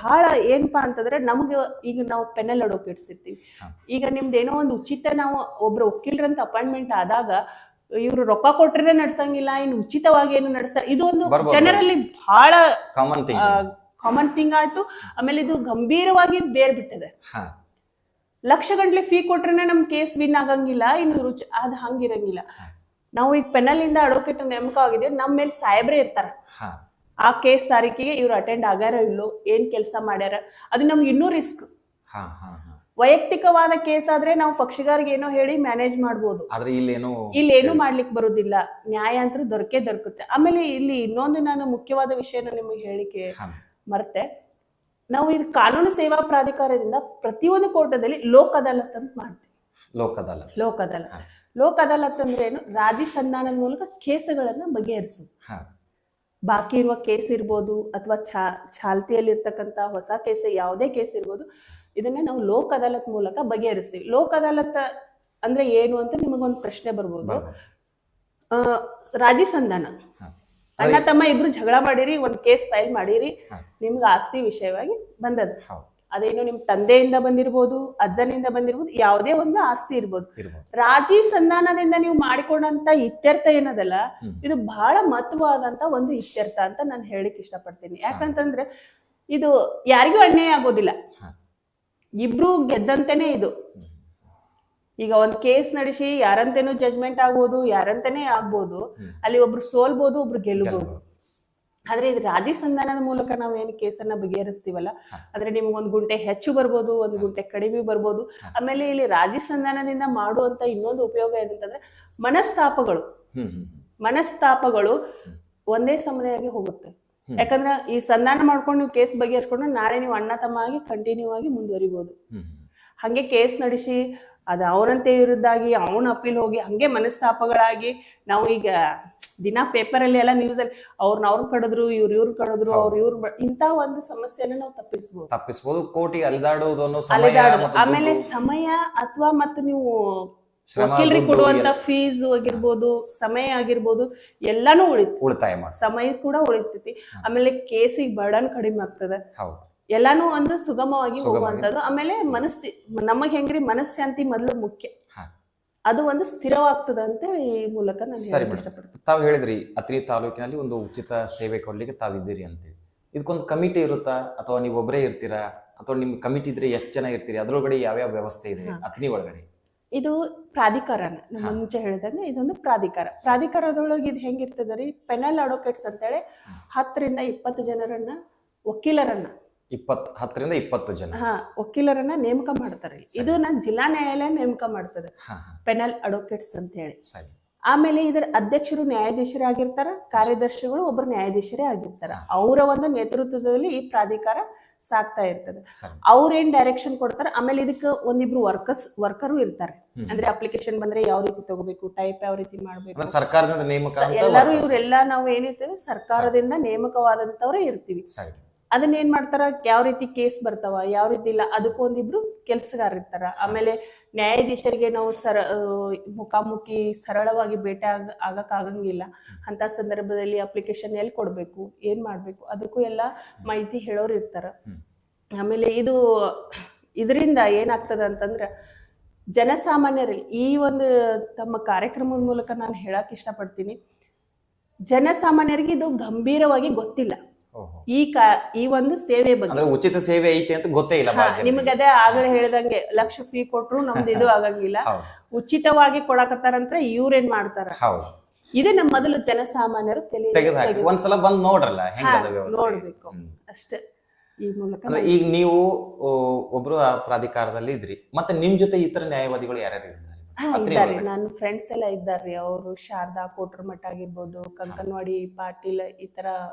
ಬಹಳ ಏನಪ್ಪಾ ಅಂತಂದ್ರೆ, ನಮ್ಗೆ ಈಗ ನಾವು ಪೆನಲ್ ಅಡ್ವೊಕೇಟ್ಸ್ ಇರ್ತೀವಿ, ಈಗ ನಿಮ್ದೇನೋ ಒಂದು ಉಚಿತ ನಾವು ಒಬ್ರು ವಕೀಲರಂತ ಅಪಾಯಿಂಟ್ಮೆಂಟ್ ಆದಾಗ ಇವ್ರು ರೊಕ್ಕ ಕೊಟ್ರೆ ನಡ್ಸಂಗಿಲ್ಲ, ಇನ್ನು ಉಚಿತವಾಗಿ ಏನು ನಡೆಸ್ತಾರೆ, ಇದು ಒಂದು ಜನರಲ್ಲಿ ಬಹಳ ಕಾಮನ್ ಥಿಂಗ್ ಆಯ್ತು. ಆಮೇಲೆ ಇದು ಗಂಭೀರವಾಗಿ ಬೇರ್ ಬಿಟ್ಟಿದೆ. ಲಕ್ಷ ಗಂಟ್ಲೆ ಫೀ ಕೊಟ್ರೆ ನಮ್ ಕೇಸ್ ವಿನ್ ಆಗಂಗಿಲ್ಲ, ಇನ್ನು ಅದ್ ಹಂಗಿರಂಗಿಲ್ಲ. ನಾವು ಈಗ ಪೆನಲ್ ಇಂದ ಅಡ್ವೊಕೇಟ್ ನೇಮಕ ಆಗಿದೆ, ನಮ್ಮ ಮೇಲೆ ಸಾಹೇಬ್ರೆ ಇರ್ತಾರ, ಆ ಕೇಸ್ ತಾರೀಕಿಗೆ ಇವ್ರು ಅಟೆಂಡ್ ಆಗ್ಯಾರ ಇಲ್ಲೋ, ಏನ್ ಕೆಲಸ ಮಾಡ್ಯಾರ, ಅದು ನಮ್ಗೆ ಇನ್ನೂ ರಿಸ್ಕ್. ವೈಯಕ್ತಿಕವಾದ ಕೇಸ್ ಆದ್ರೆ ನಾವು ಪಕ್ಷಗಾರಿಗೆ ಏನೋ ಹೇಳಿ ಮ್ಯಾನೇಜ್ ಮಾಡ್ಬೋದು, ಇಲ್ಲಿ ಏನು ಮಾಡ್ಲಿಕ್ಕೆ ಬರುದಿಲ್ಲ, ನ್ಯಾಯ ಅಂತ ದೊರಕುತ್ತೆ. ಆಮೇಲೆ ಇಲ್ಲಿ ಇನ್ನೊಂದು ನಾನು ಮುಖ್ಯವಾದ ವಿಷಯನ ನಿಮಗೆ ಹೇಳಿಕೆ ಮರ್ತೆ, ನಾವು ಇದು ಕಾನೂನು ಸೇವಾ ಪ್ರಾಧಿಕಾರದಿಂದ ಪ್ರತಿಯೊಂದು ಕೋರ್ಟದಲ್ಲಿ ಲೋಕ್ ಅದಾಲತ್ ಅಂತ ಮಾಡ್ತೀವಿ. ಲೋಕ್ ಅದಾಲತ್ ಅಂದ್ರೆ ಏನು, ರಾಜಿ ಸಂಧಾನದ ಮೂಲಕ ಕೇಸುಗಳನ್ನ ಬಗೆಹರಿಸುದು. ಬಾಕಿ ಇರುವ ಕೇಸ್ ಇರ್ಬೋದು ಅಥವಾ ಚಾಲ್ತಿಯಲ್ಲಿ ಇರ್ತಕ್ಕಂಥ ಹೊಸ ಕೇಸ್, ಯಾವುದೇ ಕೇಸ್ ಇರ್ಬೋದು, ಇದನ್ನ ನಾವು ಲೋಕ್ ಅದಾಲತ್ ಮೂಲಕ ಬಗೆಹರಿಸ್ತೀವಿ. ಲೋಕ್ ಅದಾಲತ್ ಅಂದ್ರೆ ಏನು ಅಂತ ನಿಮಗೊಂದು ಪ್ರಶ್ನೆ ಬರ್ಬೋದು. ರಾಜಿ ಸಂಧಾನ, ಅಣ್ಣ ತಮ್ಮ ಇಬ್ರು ಜಗಳ ಮಾಡಿರಿ, ಒಂದ್ ಕೇಸ್ ಫೈಲ್ ಮಾಡಿರಿ, ನಿಮ್ಗೆ ಆಸ್ತಿ ವಿಷಯವಾಗಿ ಬಂದದ, ಅದೇನು ನಿಮ್ ತಂದೆಯಿಂದ ಬಂದಿರ್ಬೋದು, ಅಜ್ಜನಿಂದ ಬಂದಿರ್ಬೋದು, ಯಾವುದೇ ಒಂದು ಆಸ್ತಿ ಇರ್ಬೋದು. ರಾಜಿ ಸಂಧಾನದಿಂದ ನೀವು ಮಾಡಿಕೊಂಡಂತ ಇತ್ಯರ್ಥ ಏನದಲ್ಲ, ಇದು ಬಹಳ ಮಹತ್ವವಾದಂತ ಒಂದು ಇತ್ಯರ್ಥ ಅಂತ ನಾನು ಹೇಳಿಕ್ ಇಷ್ಟಪಡ್ತೀನಿ. ಯಾಕಂತಂದ್ರೆ ಇದು ಯಾರಿಗೂ ಅನ್ಯಾಯ ಆಗೋದಿಲ್ಲ, ಇಬ್ರು ಗೆದ್ದಂತೆನೆ ಇದು. ಈಗ ಒಂದ್ ಕೇಸ್ ನಡೆಸಿ ಯಾರಂತೇನು ಜಜ್ಮೆಂಟ್ ಆಗ್ಬೋದು, ಯಾರಂತಾನೆ ಆಗ್ಬೋದು, ಅಲ್ಲಿ ಒಬ್ರು ಸೋಲ್ಬೋದು, ಒಬ್ರು ಗೆಲ್ಲಬಹುದು. ಆದ್ರೆ ಇದು ರಾಜಿ ಸಂಧಾನದ ಮೂಲಕ ನಾವೇನು ಕೇಸನ್ನ ಬಗೆಹರಿಸ್ತೀವಲ್ಲ, ಆದ್ರೆ ನಿಮ್ಗೊಂದ್ ಗುಂಟೆ ಹೆಚ್ಚು ಬರ್ಬೋದು, ಒಂದ್ ಗುಂಟೆ ಕಡಿಮೆ ಬರ್ಬೋದು. ಆಮೇಲೆ ಇಲ್ಲಿ ರಾಜಿ ಸಂಧಾನದಿಂದ ಮಾಡುವಂತ ಇನ್ನೊಂದು ಉಪಯೋಗ ಏನಂತಂದ್ರೆ, ಮನಸ್ತಾಪಗಳು ಒಂದೇ ಸಮನೆಯಾಗಿ ಹೋಗುತ್ತೆ. ಯಾಕಂದ್ರೆ ಈ ಸಂಧಾನ ಮಾಡ್ಕೊಂಡು ನೀವು ಕೇಸ್ ಬಗೆಹರಿಸ್ಕೊಂಡು ನಾಳೆ ನೀವು ಅಣ್ಣ ತಮ್ಮ ಆಗಿ ಕಂಟಿನ್ಯೂ ಆಗಿ ಮುಂದುವರಿಬಹುದು. ಹಂಗೆ ಕೇಸ್ ನಡೆಸಿ ಅದ ಅವರಂತೆ ವಿರುದ್ಧಾಗಿ ಅವನ ಅಪೀಲ್ ಹೋಗಿ ಹಂಗೆ ಮನಸ್ತಾಪಗಳಾಗಿ ನಾವು ಈಗ ದಿನ ಪೇಪರ್ ಅಲ್ಲಿ ಎಲ್ಲ ನ್ಯೂಸ್ ಅಲ್ಲಿ ಅವ್ರ ಕಡಿದ್ರು, ಇವ್ರು ಕಡಿದ್ರು, ಇಂತ ಒಂದು ಸಮಸ್ಯೆನ ನಾವು ತಪ್ಪಿಸಬಹುದು. ಕೋರ್ಟಿಗೆ ಅಲೆದಾಡೋದು, ಆಮೇಲೆ ಸಮಯ ಅಥವಾ ಮತ್ತೆ ನೀವು ವಕೀಲರಿಗೆ ಕೊಡುವಂತ ಫೀಸ್ ಆಗಿರ್ಬೋದು, ಸಮಯ ಆಗಿರ್ಬೋದು, ಎಲ್ಲಾನು ಉಳಿತಾಯ ಸಮಯ ಕೂಡ ಉಳಿತೈತಿ. ಆಮೇಲೆ ಕೇಸಿಗೆ ಬರ್ಡನ್ ಕಡಿಮೆ ಆಗ್ತದೆ, ಎಲ್ಲಾನು ಒಂದು ಸುಗಮವಾಗಿ ಹೋಗುವಂತದ್ದು. ಆಮೇಲೆ ನಮಗ್ ಹೆಂಗ್ರಿ ಮನಃಶಾಂತಿ ಮೊದಲು ಮುಖ್ಯ, ಅದು ಒಂದು ಸ್ಥಿರವಾಗ್ತದೆ ಅಂತ ಈ ಮೂಲಕ ನಾನು ಇಷ್ಟಪಡ್ತೀನಿ. ತಾವು ಹೇಳಿದ್ರಿ ಅತ್ರಿ ತಾಲೂಕಿನಲ್ಲಿ ಒಂದು ಉಚಿತ ಸೇವೆ ಕೊಡ್ಲಿಕ್ಕೆ ತಾವಿದ್ದೀರಿ ಅಂತೇಳಿ. ಇದಕ್ಕೊಂದು ಕಮಿಟಿ ಇರುತ್ತಾ ಅಥವಾ ನೀವು ಒಬ್ಬರೇ ಇರ್ತೀರಾ ಅಥವಾ ನಿಮ್ ಕಮಿಟಿ ಇದ್ರೆ ಎಷ್ಟು ಜನ ಇರ್ತೀರಿ? ಅದ್ರೊಳಗಡೆ ಯಾವ್ಯಾವ ವ್ಯವಸ್ಥೆ ಇದೆ ಅತ್ರಿ ಒಳಗಡೆ? ಇದು ಪ್ರಾಧಿಕಾರನ ನಮ್ಮ ಮುಂಚೆ ಹೇಳಿದಂಗೆ ಇದೊಂದು ಪ್ರಾಧಿಕಾರದೊಳಗೆ ಇದು ಹೆಂಗಿರ್ತದ ರೀ, ಪೆನಲ್ ಅಡ್ವೊಕೇಟ್ಸ್ ಅಂತೇಳಿ 10-20 ಜನರನ್ನ ವಕೀಲರನ್ನ 10-20 ಜನ ವಕೀಲರನ್ನ ನೇಮಕ ಮಾಡ್ತಾರೆ. ಇದು ಜಿಲ್ಲಾ ನ್ಯಾಯಾಲಯ ನೇಮಕ ಮಾಡ್ತದೆ ಪೆನಲ್ ಅಡ್ವೊಕೇಟ್ಸ್ ಅಂತ ಹೇಳಿ. ಆಮೇಲೆ ಇದರ ಅಧ್ಯಕ್ಷರು ನ್ಯಾಯಾಧೀಶರೇ ಆಗಿರ್ತಾರ, ಕಾರ್ಯದರ್ಶಿಗಳು ಒಬ್ಬರು ನ್ಯಾಯಾಧೀಶರೇ ಆಗಿರ್ತಾರ. ಅವರ ಒಂದು ನೇತೃತ್ವದಲ್ಲಿ ಈ ಪ್ರಾಧಿಕಾರ ಸಾಕ್ತಾ ಇರ್ತದೆ. ಅವ್ರೇನ್ ಡೈರೆಕ್ಷನ್ ಕೊಡ್ತಾರ. ಆಮೇಲೆ ಇದಕ್ಕೆ ಒಂದಿಬ್ರು ವರ್ಕರು ಇರ್ತಾರೆ. ಅಂದ್ರೆ ಅಪ್ಲಿಕೇಶನ್ ಬಂದ್ರೆ ಯಾವ ರೀತಿ ತಗೋಬೇಕು, ಟೈಪ್ ಯಾವ ರೀತಿ ಮಾಡ್ಬೇಕು, ಸರ್ಕಾರದಿಂದ ನೇಮಕ ಎಲ್ಲರೂ ಇವರೆಲ್ಲ ನಾವು ಏನಿರ್ತೇವೆ ಸರ್ಕಾರದಿಂದ ನೇಮಕವಾದಂತವ್ರೆ ಇರ್ತೀವಿ. ಅದನ್ನ ಏನ್ ಮಾಡ್ತಾರ, ಯಾವ ರೀತಿ ಕೇಸ್ ಬರ್ತಾವ, ಯಾವ ರೀತಿ ಇಲ್ಲ, ಅದಕ್ಕೊಂದಿಬ್ರು ಕೆಲ್ಸಗಾರ ಇರ್ತಾರ. ಆಮೇಲೆ ನ್ಯಾಯಾಧೀಶರಿಗೆ ನಾವು ಮುಖಾಮುಖಿ ಸರಳವಾಗಿ ಭೇಟಿ ಆಗಕ್ ಆಗಂಗಿಲ್ಲ. ಅಂತ ಸಂದರ್ಭದಲ್ಲಿ ಅಪ್ಲಿಕೇಶನ್ ಎಲ್ಲಿ ಕೊಡ್ಬೇಕು, ಏನ್ ಮಾಡ್ಬೇಕು, ಅದಕ್ಕೂ ಎಲ್ಲ ಮಾಹಿತಿ ಹೇಳೋರು ಇರ್ತಾರ. ಆಮೇಲೆ ಇದರಿಂದ ಏನಾಗ್ತದ ಅಂತಂದ್ರ ಜನಸಾಮಾನ್ಯರಲ್ಲಿ ಈ ಒಂದು ತಮ್ಮ ಕಾರ್ಯಕ್ರಮದ ಮೂಲಕ ನಾನು ಹೇಳಕ್ ಇಷ್ಟಪಡ್ತೀನಿ, ಜನಸಾಮಾನ್ಯರಿಗೆ ಇದು ಗಂಭೀರವಾಗಿ ಗೊತ್ತಿಲ್ಲ. ಈ ಒಂದು ಸೇವೆ ಬಗ್ಗೆ ಉಚಿತ ಸೇವೆ ಐತೆ ಅಂತ ಗೊತ್ತೇ ಇಲ್ಲ. ನಿಮಗೆ ಅದೇ ಆಗಲೇ ಹೇಳ್ದಂಗೆ ಲಕ್ಷ ಫೀ ಕೊಟ್ರು ನಮ್ದು ಇದು ಆಗಂಗಿಲ್ಲ. ಉಚಿತವಾಗಿ ಕೊಡಕತ್ತಾರಂತ ಇವ್ರೇನ್ ಮಾಡ್ತಾರ, ಇದೇ ನಮ್ಮ ಮೊದಲು ಜನಸಾಮಾನ್ಯರು ಒಂದ್ಸಲ ಬಂದ್ ನೋಡ್ರಲ್ಲ ನೋಡ್ಬೇಕು ಅಷ್ಟೇ. ಈ ಮೂಲಕ ಈಗ ನೀವು ಒಬ್ರು ಪ್ರಾಧಿಕಾರದಲ್ಲಿ ಇದ್ರಿ, ಮತ್ತೆ ನಿಮ್ ಜೊತೆ ಇತರ ನ್ಯಾಯವಾದಿಗಳು ಯಾರ್ಯಾರು ಇದ್ದಾರೆ? ನನ್ನ ಫ್ರೆಂಡ್ಸ್ ಎಲ್ಲ ಇದ್ದಾರ್ರಿ. ಅವರು ಶಾರದಾ ಕೋಟ್ರಮಠ ಆಗಿರ್ಬೋದು, ಕಂಕನವಾಡಿ ಪಾಟೀಲ್, ಈ ತರ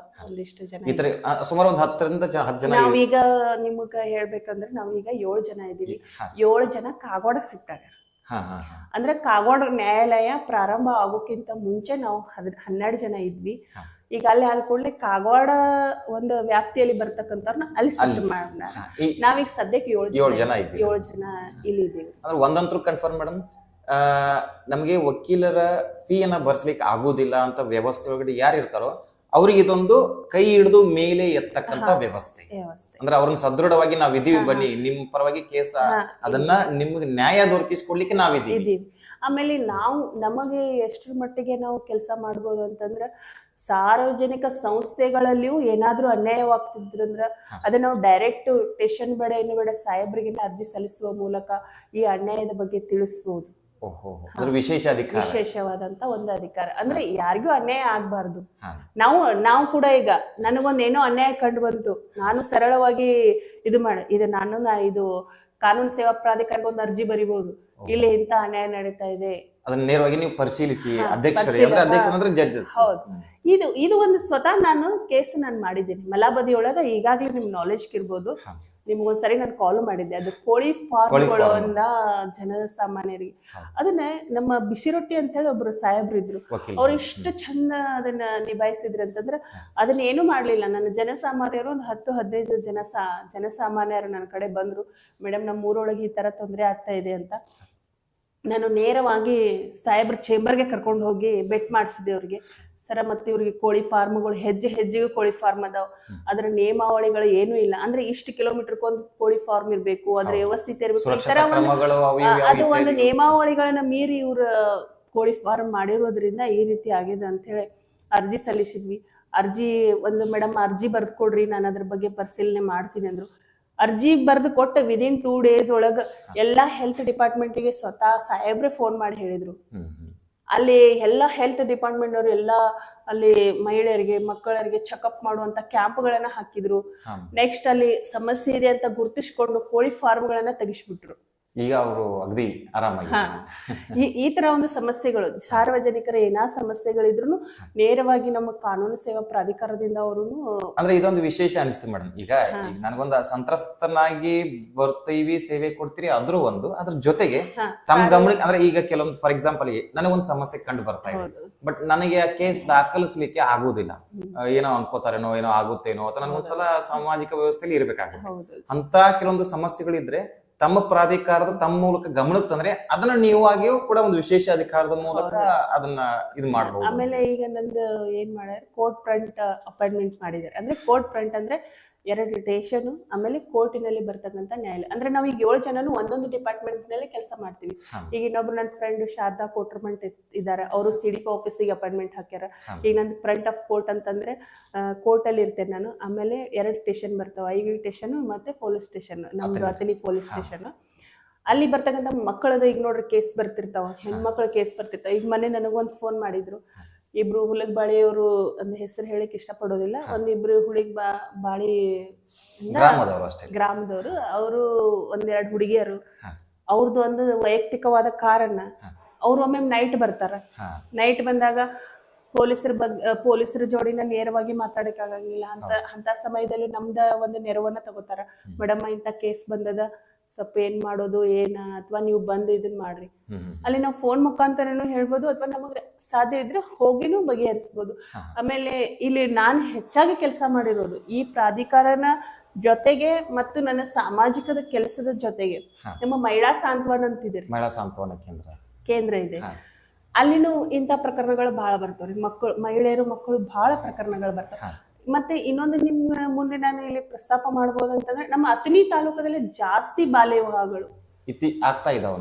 ಒಂದಿಷ್ಟು ಜನ, ಸುಮಾರು ಒಂದು 10 ಜನ. ನಾವೀಗ ನಿಮಗ ಹೇಳ್ಬೇಕಂದ್ರೆ ನಾವೀಗ 7 ಜನ ಇದೀವಿ. 7 ಜನ ಕಾಗವಾಡ ಸಿಕ್ಟಾಗ. ಅಂದ್ರೆ ಕಾಗವಾಡ ನ್ಯಾಯಾಲಯ ಪ್ರಾರಂಭ ಆಗೋಕ್ಕಿಂತ ಮುಂಚೆ ನಾವು 12 ಜನ ಇದ್ವಿ. ಈಗ ಅಲ್ಲಿ ಆದ ಕೂಡಲೇ ಕಾಗವಾಡ ಒಂದು ವ್ಯಾಪ್ತಿಯಲ್ಲಿ ಬರ್ತಕ್ಕಂಥವ್ರನ್ನ ಅಲ್ಲಿ ಶಿಫ್ಟ್ ಮಾಡೋಣ. ನಾವೀಗ ಸದ್ಯಕ್ಕೆ 7 ಜನ ಇಲ್ಲಿ ಇದ್ದೀವಿ. ಒಂದಂತೂ ಕನ್ಫರ್ಮ್ ಮೇಡಮ್, ನಮಗೆ ವಕೀಲರ ಫೀಯನ್ನ ಬರ್ಸ್ಲಿಕ್ಕೆ ಆಗುದಿಲ್ಲ ಅಂತ ವ್ಯವಸ್ಥೆ ಒಳಗಡೆ ಯಾರು ಇರ್ತಾರೋ ಅವ್ರಿಗೆ ಇದೊಂದು ಕೈ ಹಿಡಿದು ಮೇಲೆ ಎತ್ತಕ್ಕಂತ ವ್ಯವಸ್ಥೆ. ಅಂದ್ರೆ ಅವ್ರನ್ನ ಸದೃಢವಾಗಿ ನಾವ್ ಇದೀವಿ, ಬನ್ನಿ ನಿಮ್ ಪರವಾಗಿ ಕೇಸ್ ಅದನ್ನ ನಿಮ್ಗೆ ನ್ಯಾಯ ದೊರಕಿಸ್ಕೊಡ್ಲಿಕ್ಕೆ ನಾವಿದೀವಿ. ಆಮೇಲೆ ನಮಗೆ ಎಷ್ಟರ ಮಟ್ಟಿಗೆ ನಾವು ಕೆಲಸ ಮಾಡ್ಬೋದು ಅಂತಂದ್ರ, ಸಾರ್ವಜನಿಕ ಸಂಸ್ಥೆಗಳಲ್ಲಿಯೂ ಏನಾದ್ರೂ ಅನ್ಯಾಯವಾಗ್ತಿದ್ರಂದ್ರ ಅದನ್ನ ನಾವು ಡೈರೆಕ್ಟ್ ಸ್ಟೇಷನ್ ಬೇಡ ಸಾಹೇಬ್ರಿಗೆ ಅರ್ಜಿ ಸಲ್ಲಿಸುವ ಮೂಲಕ ಈ ಅನ್ಯಾಯದ ಬಗ್ಗೆ ತಿಳಿಸಬಹುದು. ವಿಶೇಷವಾದಂತ ಒಂದು ಅಧಿಕಾರ. ಅಂದ್ರೆ ಯಾರಿಗೂ ಅನ್ಯಾಯ ಆಗ್ಬಾರ್ದು. ನಾವು ಕೂಡ ಈಗ ನನಗೊಂದೇನೋ ಅನ್ಯಾಯ ಕಂಡು ಬಂತು, ನಾನು ಸರಳವಾಗಿ ಇದು ಕಾನೂನು ಸೇವಾ ಪ್ರಾಧಿಕಾರಕ್ಕೆ ಒಂದು ಅರ್ಜಿ ಬರಿಬಹುದು, ಇಲ್ಲಿ ಇಂತ ಅನ್ಯಾಯ ನಡೀತಾ ಇದೆ, ಅದನ್ನ ನೇರವಾಗಿ ನೀವು ಪರಿಶೀಲಿಸಿ ಇದು ಒಂದು ಸ್ವತಃ ನಾನು ಕೇಸ್ ಮಾಡಿದ್ದೀನಿ ಮಲಾಬದಿ ಒಳಗ. ಈಗಾಗ್ಲೇ ನಿಮ್ ನಾಲೆಜ್ ಇರ್ಬೋದು, ನಿಮ್ಗೊಂದ್ಸರಿ ನಾನು ಕಾಲ್ ಮಾಡಿದ್ದೆ. ಅದು ಕೋಳಿ ಫಾರ್ಮ್ಗಳು ಜನಸಾಮಾನ್ಯರಿಗೆ. ಅದನ್ನ ನಮ್ಮ ಬಿಸಿ ರೊಟ್ಟಿ ಅಂತ ಹೇಳಿ ಒಬ್ರು ಸಾಹೇಬ್ರು ಇದ್ರು, ಅವ್ರು ಇಷ್ಟು ಚಂದ ಅದನ್ನ ನಿಭಾಯಿಸಿದ್ರು ಅಂತಂದ್ರೆ ಅದನ್ನ ಏನು ಮಾಡ್ಲಿಲ್ಲ. ನನ್ನ ಜನಸಾಮಾನ್ಯರು ಒಂದು 10-15 ಜನಸಾಮಾನ್ಯರು ನನ್ನ ಕಡೆ ಬಂದ್ರು, ಮೇಡಮ್ ನಮ್ಮ ಊರೊಳಗೆ ಈ ತರ ತೊಂದರೆ ಆಗ್ತಾ ಇದೆ ಅಂತ. ನಾನು ನೇರವಾಗಿ ಸಾಹೇಬ್ರ ಚೇಂಬರ್ಗೆ ಕರ್ಕೊಂಡು ಹೋಗಿ ಬೆಟ್ ಮಾಡಿಸಿದೆ ಅವ್ರಿಗೆ. ಸರ ಮತ್ತೆ ಇವ್ರಿಗೆ ಕೋಳಿ ಫಾರ್ಮ್ಗಳು ಹೆಜ್ಜೆಗೂ ಕೋಳಿ ಫಾರ್ಮ್ ಅದಾವ, ಅದರ ನಿಯಮಾವಳಿಗಳು ಏನೂ ಇಲ್ಲ. ಅಂದ್ರೆ ಇಷ್ಟು ಕಿಲೋಮೀಟರ್ಗೊಂದು ಕೋಳಿ ಫಾರ್ಮ್ ಇರ್ಬೇಕು, ಅದ್ರ ವ್ಯವಸ್ಥಿತ ಇರ್ಬೇಕು, ಈ ತರ ಅದು ಒಂದು ನಿಯಮಾವಳಿಗಳನ್ನ ಮೀರಿ ಇವ್ರ ಕೋಳಿ ಫಾರ್ಮ್ ಮಾಡಿರೋದ್ರಿಂದ ಈ ರೀತಿ ಆಗಿದೆ ಅಂತ ಹೇಳಿ ಅರ್ಜಿ ಸಲ್ಲಿಸಿದ್ವಿ. ಮೇಡಮ್ ಅರ್ಜಿ ಬರ್ದು ಕೊಡ್ರಿ, ನಾನು ಅದ್ರ ಬಗ್ಗೆ ಪರಿಶೀಲನೆ ಮಾಡ್ತೀನಿ ಅಂದ್ರು. ಅರ್ಜಿ ಬರ್ದು ಕೊಟ್ಟ ವಿದಿನ್ 2 days ಒಳಗ ಎಲ್ಲಾ ಹೆಲ್ತ್ ಡಿಪಾರ್ಟ್ಮೆಂಟ್ಗೆ ಸ್ವತಃ ಸಾಹೇಬ್ರೆ ಫೋನ್ ಮಾಡಿ ಹೇಳಿದ್ರು. ಅಲ್ಲಿ ಎಲ್ಲಾ ಹೆಲ್ತ್ ಡಿಪಾರ್ಟ್ಮೆಂಟ್ ಅವರು ಎಲ್ಲಾ ಅಲ್ಲಿ ಮಹಿಳೆಯರಿಗೆ ಮಕ್ಕಳರಿಗೆ ಚೆಕ್ಅಪ್ ಮಾಡುವಂತ ಕ್ಯಾಂಪ್ಗಳನ್ನ ಹಾಕಿದ್ರು. ನೆಕ್ಸ್ಟ್ ಅಲ್ಲಿ ಸಮಸ್ಯೆ ಇದೆ ಅಂತ ಗುರುತಿಸ್ಕೊಂಡು ಕೋಳಿ ಫಾರ್ಮ್ಗಳನ್ನ ತೆಗಿಸ್ಬಿಟ್ರು. ಈಗ ಅವರು ಅಗದಿ ಆರಾಮಾಗಿ ಈ ತರ ಒಂದು ಸಮಸ್ಯೆಗಳು ಸಾರ್ವಜನಿಕರ ಏನಾ ಸಮಸ್ಯೆಗಳಿದ್ರು ನೇರವಾಗಿ ನಮ್ಮ ಕಾನೂನು ಸೇವಾ ಪ್ರಾಧಿಕಾರದಿಂದ ಅವರು. ಅಂದ್ರೆ ಇದೊಂದು ವಿಶೇಷ ಅನಿಸ್ತು ಮೇಡಮ್. ಈಗ ನನಗೊಂದು ಸಂತ್ರಸ್ತನಾಗಿ ಬರ್ತೀವಿ, ಸೇವೆ ಕೊಡ್ತೀರಿ, ಅದ್ರ ಜೊತೆಗೆ ತಮ್ಮ ಗಮನಕ್ಕೆ ಅಂದ್ರೆ ಈಗ ಕೆಲವೊಂದು ಫಾರ್ ಎಕ್ಸಾಂಪಲ್ ನನಗೊಂದು ಸಮಸ್ಯೆ ಕಂಡು ಬರ್ತಾ ಇದೆ, ಬಟ್ ನನಗೆ ಆ ಕೇಸ್ ದಾಖಲಿಸ್ಲಿಕ್ಕೆ ಆಗುದಿಲ್ಲ, ಏನೋ ಅನ್ಕೋತಾರೇನೋ, ಏನೋ ಆಗುತ್ತೇನೋ, ಅಥವಾ ನನಗೊಂದ್ಸಲ ಸಾಮಾಜಿಕ ವ್ಯವಸ್ಥೆಯಲ್ಲಿ ಇರ್ಬೇಕಾಗುತ್ತೆ. ಅಂತ ಕೆಲವೊಂದು ಸಮಸ್ಯೆಗಳಿದ್ರೆ ತಮ್ಮ ಪ್ರಾಧಿಕಾರದ ತಮ್ಮ ಮೂಲಕ ಗಮನಕ್ಕೆ ತಂದ್ರೆ ಅದನ್ನ ನೀವಾಗಿಯೂ ಕೂಡ ಒಂದು ವಿಶೇಷ ಅಧಿಕಾರದ ಮೂಲಕ ಅದನ್ನ ಇದು ಮಾಡಬಹುದು. ಆಮೇಲೆ ಈಗ ನಂದು ಏನ್ ಮಾಡ್ಯಾರ, ಕೋರ್ಟ್ ಫ್ರಂಟ್ ಅಪಾಯಿಂಟ್ಮೆಂಟ್ ಮಾಡಿದ್ದಾರೆ. ಅಂದ್ರೆ ಕೋರ್ಟ್ ಫ್ರಂಟ್ ಅಂದ್ರೆ 2 ಸ್ಟೇಷನ್, ಆಮೇಲೆ ಕೋರ್ಟಿನಲ್ಲಿ ಬರ್ತಕ್ಕಂಥ ನ್ಯಾಯಾಲಯ. ಅಂದ್ರೆ ನಾವ್ ಈಗ 7 ಜನನು ಒಂದೊಂದು ಡಿಪಾರ್ಟ್ಮೆಂಟ್ ನಲ್ಲಿ ಕೆಲಸ ಮಾಡ್ತೀವಿ. ಈಗ ಇನ್ನೊಬ್ರು ನನ್ನ ಫ್ರೆಂಡ್ ಶಾರದಾ ಕೋಟ್ರಮಠ ಇದ್ದಾರೆ, ಅವರು CDP ಆಫೀಸಿಗೆ ಅಪಾಯಿಂಟ್ಮೆಂಟ್ ಹಾಕ್ಯಾರ. ಈಗ ನಂದು ಫ್ರಂಟ್ ಆಫ್ ಕೋರ್ಟ್ ಅಂತಂದ್ರೆ ಕೋರ್ಟ್ ಅಲ್ಲಿ ಇರ್ತೇನೆ ನಾನು. ಆಮೇಲೆ 2 ಸ್ಟೇಷನ್ ಬರ್ತಾವ, ಐಗಿ ಸ್ಟೇಷನ್ ಮತ್ತೆ ಪೊಲೀಸ್ ಸ್ಟೇಷನ್, ನಮ್ದು ಅತನಿ ಪೊಲೀಸ್ ಸ್ಟೇಷನ್. ಅಲ್ಲಿ ಬರ್ತಕ್ಕಂಥ ಮಕ್ಕಳದ ಈಗ ನೋಡ್ರಿ ಕೇಸ್ ಬರ್ತಿರ್ತಾವ, ಹೆಣ್ಮಕ್ಳ ಕೇಸ್ ಬರ್ತಿರ್ತಾವ. ಈಗ ಮೊನ್ನೆ ನನಗೊಂದು ಫೋನ್ ಮಾಡಿದ್ರು, ಇಬ್ರು ಹುಲಿಗ್ ಬಾಳಿಯವರು ಒಂದು ಹೆಸರು ಹೇಳಿಕ್ ಇಷ್ಟಪಡೋದಿಲ್ಲ, ಒಂದಿಬ್ರು ಹುಲಿಗ್ ಬಾಳಿ ಗ್ರಾಮದವರು, ಅವರು ಒಂದೆರಡು ಹುಡುಗಿಯರು, ಅವ್ರದ್ದು ಒಂದು ವೈಯಕ್ತಿಕವಾದ ಕಾರಣ ಅವ್ರು ಒಮ್ಮೆ ನೈಟ್ ಬರ್ತಾರ. ನೈಟ್ ಬಂದಾಗ ಪೊಲೀಸರ ಜೋಡಿನ ನೇರವಾಗಿ ಮಾತಾಡಕ್ ಆಗಂಗಿಲ್ಲ. ಅಂತ ಸಮಯದಲ್ಲಿ ನಮ್ದ ಒಂದು ನೆರವನ್ನ ತಗೋತಾರ. ಮೇಡಮ್ ಇಂಥ ಕೇಸ್ ಬಂದದ, ಸ್ವಲ್ಪ ಏನ್ ಮಾಡೋದು ಏನ, ಅಥವಾ ನೀವು ಬಂದು ಇದನ್ ಮಾಡ್ರಿ. ಅಲ್ಲಿ ನಾವು ಫೋನ್ ಮುಖಾಂತರನು ಹೇಳ್ಬೋದು, ಅಥವಾ ನಮಗ್ ಸಾಧ್ಯ ಇದ್ರೆ ಹೋಗಿನೂ ಬಗೆಹರಿಸ್ಬೋದು. ಆಮೇಲೆ ಇಲ್ಲಿ ನಾನು ಹೆಚ್ಚಾಗಿ ಕೆಲಸ ಮಾಡಿರೋದು ಈ ಪ್ರಾಧಿಕಾರನ ಜೊತೆಗೆ ಮತ್ತು ನನ್ನ ಸಾಮಾಜಿಕದ ಕೆಲಸದ ಜೊತೆಗೆ ನಮ್ಮ ಮಹಿಳಾ ಸಾಂತ್ವನ ಅಂತಿದೆ, ಮಹಿಳಾ ಸಾಂತ್ವನ ಕೇಂದ್ರ ಇದೆ. ಅಲ್ಲಿನೂ ಇಂಥ ಪ್ರಕರಣಗಳು ಬಹಳ ಬರ್ತಾವ್ರಿ. ಮಹಿಳೆಯರು ಮಕ್ಕಳು ಬಹಳ ಪ್ರಕರಣಗಳು ಬರ್ತಾವ. ಮತ್ತೆ ಇನ್ನೊಂದು ನಿಮ್ಮ ಮುಂದೆ ನಾನು ಇಲ್ಲಿ ಪ್ರಸ್ತಾಪ ಮಾಡ್ಬೋದು ಅಂತಂದ್ರೆ, ನಮ್ಮ ಅಥಣಿ ತಾಲೂಕದಲ್ಲಿ ಜಾಸ್ತಿ ಬಾಲ್ಯ ವಿವಾಹಗಳು ಆಗ್ತಾ ಇದಾವ.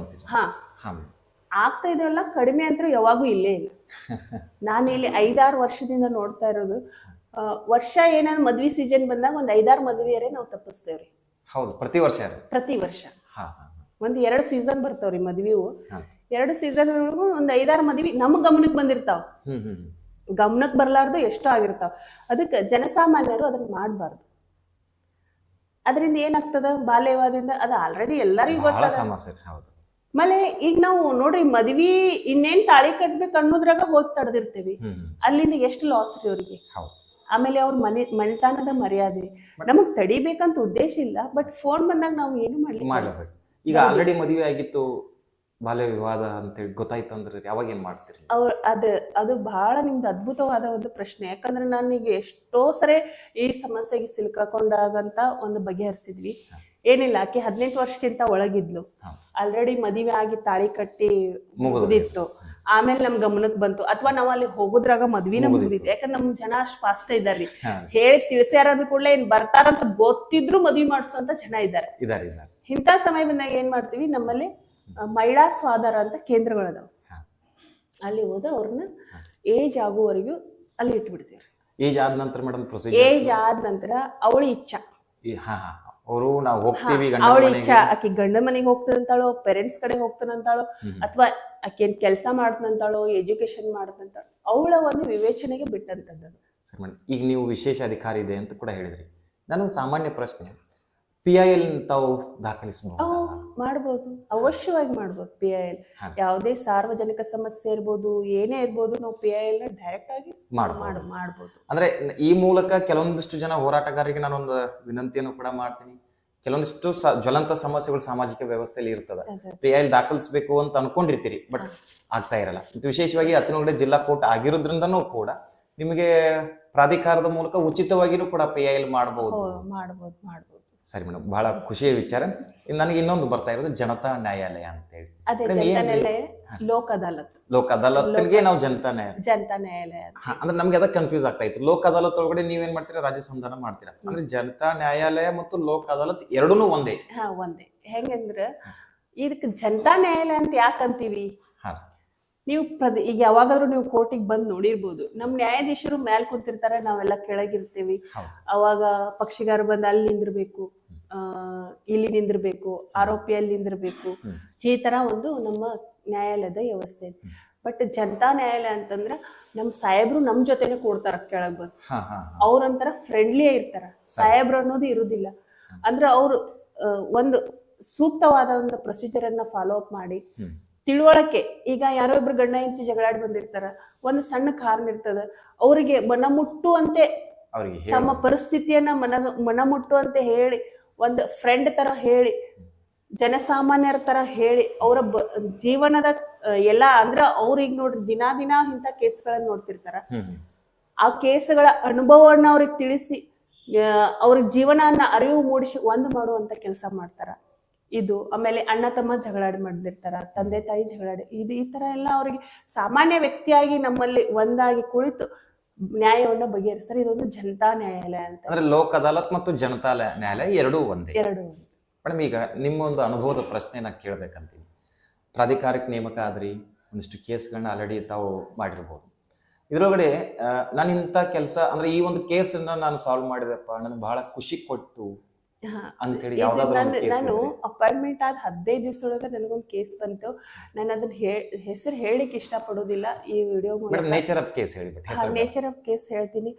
ಆಗ್ತಾ ಇದೆಲ್ಲ, ಕಡಿಮೆ ಅಂತ ಯಾವಾಗೂ ಇಲ್ಲೇ ಇಲ್ಲ. ನಾನು ಇಲ್ಲಿ 5-6 ವರ್ಷದಿಂದ ನೋಡ್ತಾ ಇರೋದು, ವರ್ಷ ಏನಾದ್ರು ಮದ್ವಿ ಸೀಸನ್ ಬಂದಾಗ ಒಂದ್ 5-6 ಮದ್ವೆಯರೇ ನಾವು ತಪ್ಪಿಸ್ತೇವ್ರಿ. ಹೌದು, ಪ್ರತಿ ವರ್ಷ ಒಂದ್ 2 ಸೀಸನ್ ಬರ್ತಾವ್ರಿ ಮದ್ವಿವು. 2 ಸೀಸನ್ ಒಳಗೂ ಒಂದ್ 5-6 ಮದ್ವಿ ನಮ್ಮ ಗಮನಕ್ಕೆ ಬಂದಿರ್ತಾವ. ಗಮನಕ್ಕೆ ಬರ್ಲಾರ್ದು ಎಷ್ಟೋ ಆಗಿರ್ತಾವ. ಅದಕ್ಕೆ ಜನಸಾಮಾನ್ಯರು ಅದನ್ನ ಮಾಡಬಾರ್ದು. ಅದರಿಂದ ಏನಾಗ್ತದ, ಬಾಲ್ಯವಾದಿಂದ ಅದು ಆಲ್ರೆಡಿ ಎಲ್ಲರಿಗೂ ಗೊತ್ತಾಗ. ಆಮೇಲೆ ಈಗ ನಾವು ನೋಡ್ರಿ, ಮದ್ವಿ ಇನ್ನೇನ್ ತಾಳಿ ಕಟ್ಬೇಕು ಅನ್ನೋದ್ರಾಗ ಹೋಗಿ ತಡೆದಿರ್ತೇವಿ. ಅಲ್ಲಿಂದ ಎಷ್ಟು ಲಾಸ್ ರೀ ಅವ್ರಿಗೆ. ಆಮೇಲೆ ಅವ್ರ ಮನೆತನದ ಮರ್ಯಾದೆ ನಮಗ್ ತಡಿಬೇಕಂತ ಉದ್ದೇಶ ಇಲ್ಲ, ಬಟ್ ಫೋನ್ ಬಂದಾಗ ನಾವು ಏನು ಮಾಡ್ಲಿಕ್ಕೆ. ಈಗ ಆಲ್ರೆಡಿ ಮದುವೆ ಆಗಿತ್ತು, ಬಾಲ್ಯ ವಿವಾದ ಅಂತೇಳಿ ಗೊತ್ತಾಯ್ತು ಅಂದ್ರೆ ಯಾವಾಗ ಏನ್ ಮಾಡ್ತೀರಿ? ಅದು ಬಹಳ ನಿಮ್ದು ಅದ್ಭುತವಾದ ಒಂದು ಪ್ರಶ್ನೆ. ಯಾಕಂದ್ರೆ ನಾನೀಗ ಎಷ್ಟೋ ಸರಿ ಈ ಸಮಸ್ಯೆಗೆ ಸಿಲುಕಾಕೊಂಡಾಗಂತ ಒಂದು ಬಗೆಹರಿಸಿದ್ವಿ. ಏನಿಲ್ಲ, ಆಕೆ 18 ವರ್ಷಕ್ಕಿಂತ ಒಳಗಿದ್ಲು, ಆಲ್ರೆಡಿ ಮದುವೆ ಆಗಿ ತಾಳಿ ಕಟ್ಟಿ ಮುಗಿದಿತ್ತು. ಆಮೇಲೆ ನಮ್ ಗಮನಕ್ಕೆ ಬಂತು, ಅಥವಾ ನಾವ್ ಅಲ್ಲಿ ಹೋಗುದ್ರಾಗ ಮದ್ವಿನ ಮುಗಿದಿತ್ತು. ಯಾಕಂದ್ರೆ ನಮ್ ಜನ ಅಷ್ಟ್ ಫಾಸ್ಟ್ ಇದ್ದಾರ್ರಿ. ಹೇಳಿ ತಿಳಿಸ್ಯಾರದ ಕೂಡಲೇ ಏನ್ ಬರ್ತಾರಂತ ಗೊತ್ತಿದ್ರು ಮದ್ವಿ ಮಾಡಿಸುವಂತ ಜನ ಇದ್ದಾರೆ. ಇಂಥ ಸಮಯ ಬಂದಾಗ ಏನ್ ಮಾಡ್ತೀವಿ, ನಮ್ಮಲ್ಲಿ ಮಹಿಳಾ ಸ್ವಾಧಾರ ಅಂತ ಕೇಂದ್ರಗಳದಾವ. ಅಲ್ಲಿ ಹೋದ ಅವ್ರನ್ನ ಏಜ್ ಆಗುವವರೆಗೂ ಅಲ್ಲಿ ಇಟ್ಬಿಡ್ತೀವಿ. ಏಜ್ ಆದ ನಂತರ ಮೇಡಮ್ ಏಜ್ ಆದ ನಂತರ ಅವಳ ಇಚ್ಛಾ, ಅವಳ ಇಚ್ಛಾ, ಆಕಿ ಗಂಡ ಮನೆಗೆ ಹೋಗ್ತಾನಂತಾಳೋ, ಪೇರೆಂಟ್ಸ್ ಕಡೆ ಹೋಗ್ತಾನಂತಾಳೋ, ಅಥವಾ ಆಕಿ ಏನ್ ಕೆಲಸ ಮಾಡ್ತಾನಂತಾಳೋ, ಎಜುಕೇಶನ್ ಮಾಡ್ತಂತಾಳೋ, ಅವಳ ಒಂದು ವಿವೇಚನೆಗೆ ಬಿಟ್ಟಂತದ್ದು. ಈಗ ನೀವು ವಿಶೇಷ ಅಧಿಕಾರಿ ಇದೆ ಅಂತ ಕೂಡ ಹೇಳಿದ್ರಿ. ನಾನೊಂದು ಸಾಮಾನ್ಯ ಪ್ರಶ್ನೆ, PIL ತಾವು ದಾಖಲಿಸಬಹುದು? ಮಾಡ್ಬೋದು, ಅವಶ್ಯವಾಗಿ ಮಾಡ್ಬೋದು. PIL ಯಾವುದೇ ಸಾರ್ವಜನಿಕ ಸಮಸ್ಯೆ ಇರ್ಬೋದು, ಏನೇ ಇರ್ಬೋದು, ನಾವು PIL ನ ಡೈರೆಕ್ಟ್ ಆಗಿ ಮಾಡ್ಬೋದು. ಅಂದ್ರೆ ಈ ಮೂಲಕ ಕೆಲವೊಂದಿಷ್ಟು ಜನ ಹೋರಾಟಗಾರರಿಗೆ ನಾನೊಂದು ವಿನಂತಿಯನ್ನು ಕೂಡ ಮಾಡ್ತೀನಿ. ಕೆಲವೊಂದಿಷ್ಟು ಜ್ವಲಂತ ಸಮಸ್ಯೆಗಳು ಸಾಮಾಜಿಕ ವ್ಯವಸ್ಥೆಯಲ್ಲಿ ಇರ್ತದೆ, PIL ದಾಖಲಿಸಬೇಕು ಅಂತ ಅನ್ಕೊಂಡಿರ್ತೀರಿ, ಬಟ್ ಆಗ್ತಾ ಇರಲ್ಲ. ವಿಶೇಷವಾಗಿ ಅಥಣಿ ಜಿಲ್ಲಾ ಕೋರ್ಟ್ ಆಗಿರೋದ್ರಿಂದನೂ ಕೂಡ ನಿಮಗೆ ಪ್ರಾಧಿಕಾರದ ಮೂಲಕ ಉಚಿತವಾಗಿನೂ ಕೂಡ PIL ಮಾಡಬಹುದು. ಸರಿ ಮೇಡಮ್, ಬಹಳ ಖುಷಿಯ ವಿಚಾರ. ನನಗೆ ಇನ್ನೊಂದು ಬರ್ತಾ ಇರೋದು ಜನತಾ ನ್ಯಾಯಾಲಯ ಅಂತ ಹೇಳಿ. ಲೋಕ್ ಅದಾಲತ್, ಲೋಕ್ ಅದಾಲತ್ಗೆ ನಾವು ಜನತಾ ನ್ಯಾಯಾಲಯ ಅಂದ್ರೆ ನಮ್ಗೆ ಅದಕ್ಕೆ ಕನ್ಫ್ಯೂಸ್ ಆಗ್ತಾ ಇತ್ತು. ಲೋಕ್ ಅದಾಲತ್ ಒಳಗಡೆ ನೀವೇನ್ ಮಾಡ್ತೀರಾ, ರಾಜ್ಯ ಸಂಧಾನ ಮಾಡ್ತೀರಾ, ಅಂದ್ರೆ ಜನತಾ ನ್ಯಾಯಾಲಯ ಮತ್ತು ಲೋಕ್ ಅದಾಲತ್ ಎರಡೂನು ಒಂದೇ? ಒಂದೇ. ಹೆಂಗಂದ್ರ ಇದಕ್ಕೆ ಜನತಾ ನ್ಯಾಯಾಲಯ ಅಂತ ಯಾಕಂತೀವಿ, ನೀವು ಈಗ ಯಾವಾಗಾದ್ರೂ ನೀವು ಕೋರ್ಟಿಗೆ ಬಂದು ನೋಡಿರ್ಬೋದು, ನಮ್ ನ್ಯಾಯಾಧೀಶರು ಮ್ಯಾಲ್ ಕುಂತಿರ್ತಾರೆ, ನಾವೆಲ್ಲ ಕೆಳಗಿರ್ತೀವಿ. ಅವಾಗ ಪಕ್ಷಿಗಾರ ಬಂದು ಅಲ್ಲಿ ನಿಂದಿರ್ಬೇಕು, ಇಲ್ಲಿ ನಿಂದಿರ್ಬೇಕು, ಆರೋಪಿಯಲ್ಲಿ ನಿಂದಿರ್ಬೇಕು. ಈ ತರ ಒಂದು ನಮ್ಮ ನ್ಯಾಯಾಲಯದ ವ್ಯವಸ್ಥೆ ಇದೆ. ಬಟ್ ಜನತಾ ನ್ಯಾಯಾಲಯ ಅಂತಂದ್ರ ನಮ್ ಸಾಹೇಬ್ರು ನಮ್ ಜೊತೆನೆ ಕೂಡ್ತಾರ ಕೆಳಗ್ ಬಂದು. ಅವ್ರಂತರ ಫ್ರೆಂಡ್ಲಿ ಇರ್ತಾರ, ಸಾಹೇಬ್ರು ಅನ್ನೋದು ಇರುದಿಲ್ಲ. ಅಂದ್ರೆ ಅವ್ರು ಒಂದು ಸೂಕ್ತವಾದ ಒಂದು ಪ್ರೊಸೀಜರ್ ಅನ್ನ ಫಾಲೋ ಅಪ್ ಮಾಡಿ, ತಿಳುವಳಿಕೆ. ಈಗ ಯಾರೋ ಇಬ್ರು ಗಂಡ ಹೆಂಡತಿ ಜಗಳಾಡಿ ಬಂದಿರ್ತಾರ, ಒಂದು ಸಣ್ಣ ಕಾರಣ ಇರ್ತದ, ಅವರಿಗೆ ಮನಮುಟ್ಟುವಂತೆ ತಮ್ಮ ಪರಿಸ್ಥಿತಿಯನ್ನ ಮನಮುಟ್ಟುವಂತೆ ಹೇಳಿ, ಒಂದು ಫ್ರೆಂಡ್ ತರ ಹೇಳಿ, ಜನಸಾಮಾನ್ಯರ ತರ ಹೇಳಿ, ಅವರ ಜೀವನದ ಎಲ್ಲಾ, ಅಂದ್ರ ಅವ್ರಿಗೆ ನೋಡ್ರಿ ದಿನಾ ಇಂಥ ಕೇಸ್ಗಳನ್ನ ನೋಡ್ತಿರ್ತಾರ. ಆ ಕೇಸ್ಗಳ ಅನುಭವವನ್ನ ಅವ್ರಿಗೆ ತಿಳಿಸಿ, ಅವ್ರಿಗೆ ಜೀವನನ್ನ ಅರಿವು ಮೂಡಿಸಿ ಒಂದು ಮಾಡುವಂತ ಕೆಲಸ ಮಾಡ್ತಾರ. ಇದು ಆಮೇಲೆ ಅಣ್ಣ ತಮ್ಮ ಜಗಳಾಡಿ ಮಾಡಿರ್ತಾರ, ತಂದೆ ತಾಯಿ ಜಗಳಾಡಿ, ಈ ತರ ಎಲ್ಲ ಅವ್ರಿಗೆ ಸಾಮಾನ್ಯ ವ್ಯಕ್ತಿಯಾಗಿ ನಮ್ಮಲ್ಲಿ ಒಂದಾಗಿ ಕುಳಿತು ನ್ಯಾಯವನ್ನ ಬಗೆಹರಿಸ್ತಾರೆ. ಇದೊಂದು ಜನತಾ ನ್ಯಾಯಾಲಯ ಅಂತ. ಅಂದ್ರೆ ಲೋಕ್ ಅದಾಲತ್ ಮತ್ತು ಜನತಾ ನ್ಯಾಯಾಲಯ ಎರಡೂ ಒಂದೇ? ಮೇಡಮ್, ಈಗ ನಿಮ್ಮ ಒಂದು ಅನುಭವದ ಪ್ರಶ್ನೆನ ಕೇಳ್ಬೇಕಂತೀನಿ. ಪ್ರಾಧಿಕಾರಕ್ಕೆ ನೇಮಕ ಆದ್ರಿ, ಒಂದಿಷ್ಟು ಕೇಸ್ಗಳನ್ನ ಆಲ್ರೆಡಿ ತಾವು ಮಾಡಿರ್ಬೋದು. ಇದ್ರೊಳಗಡೆ ನಾನು ಇಂಥ ಕೆಲಸ ಅಂದ್ರೆ ಈ ಒಂದು ಕೇಸನ್ನ ನಾನು ಸಾಲ್ವ್ ಮಾಡಿದೆಪ್ಪ, ನನಗೆ ಬಹಳ ಖುಷಿ ಕೊಟ್ಟು, ಅಂತೇಳಿ ಯಾವ್ದಾದ್ರು ಒಂದು ಕೇಸ್ ನಾನು ಅಪಾಯಿಂಟ್ಮೆಂಟ್ ಆದ 15 ದಿವಸದೊಳಗೆ ನನಗೊಂದು ಕೇಸ್ ಬಂತು. ನಾನು ಅದನ್ನ ಹೆಸರು ಹೇಳಿಕ್ ಇಷ್ಟ ಪಡೋದಿಲ್ಲ ಈ ವಿಡಿಯೋ ಮೂಲಕ. ನೇಚರ್ ಆಫ್ ಕೇಸ್ ಹೇಳಿಬಿಟ್ಟು ನೇಚರ್ ಆಫ್ ಕೇಸ್ ಹೇಳ್ತೀನಿ.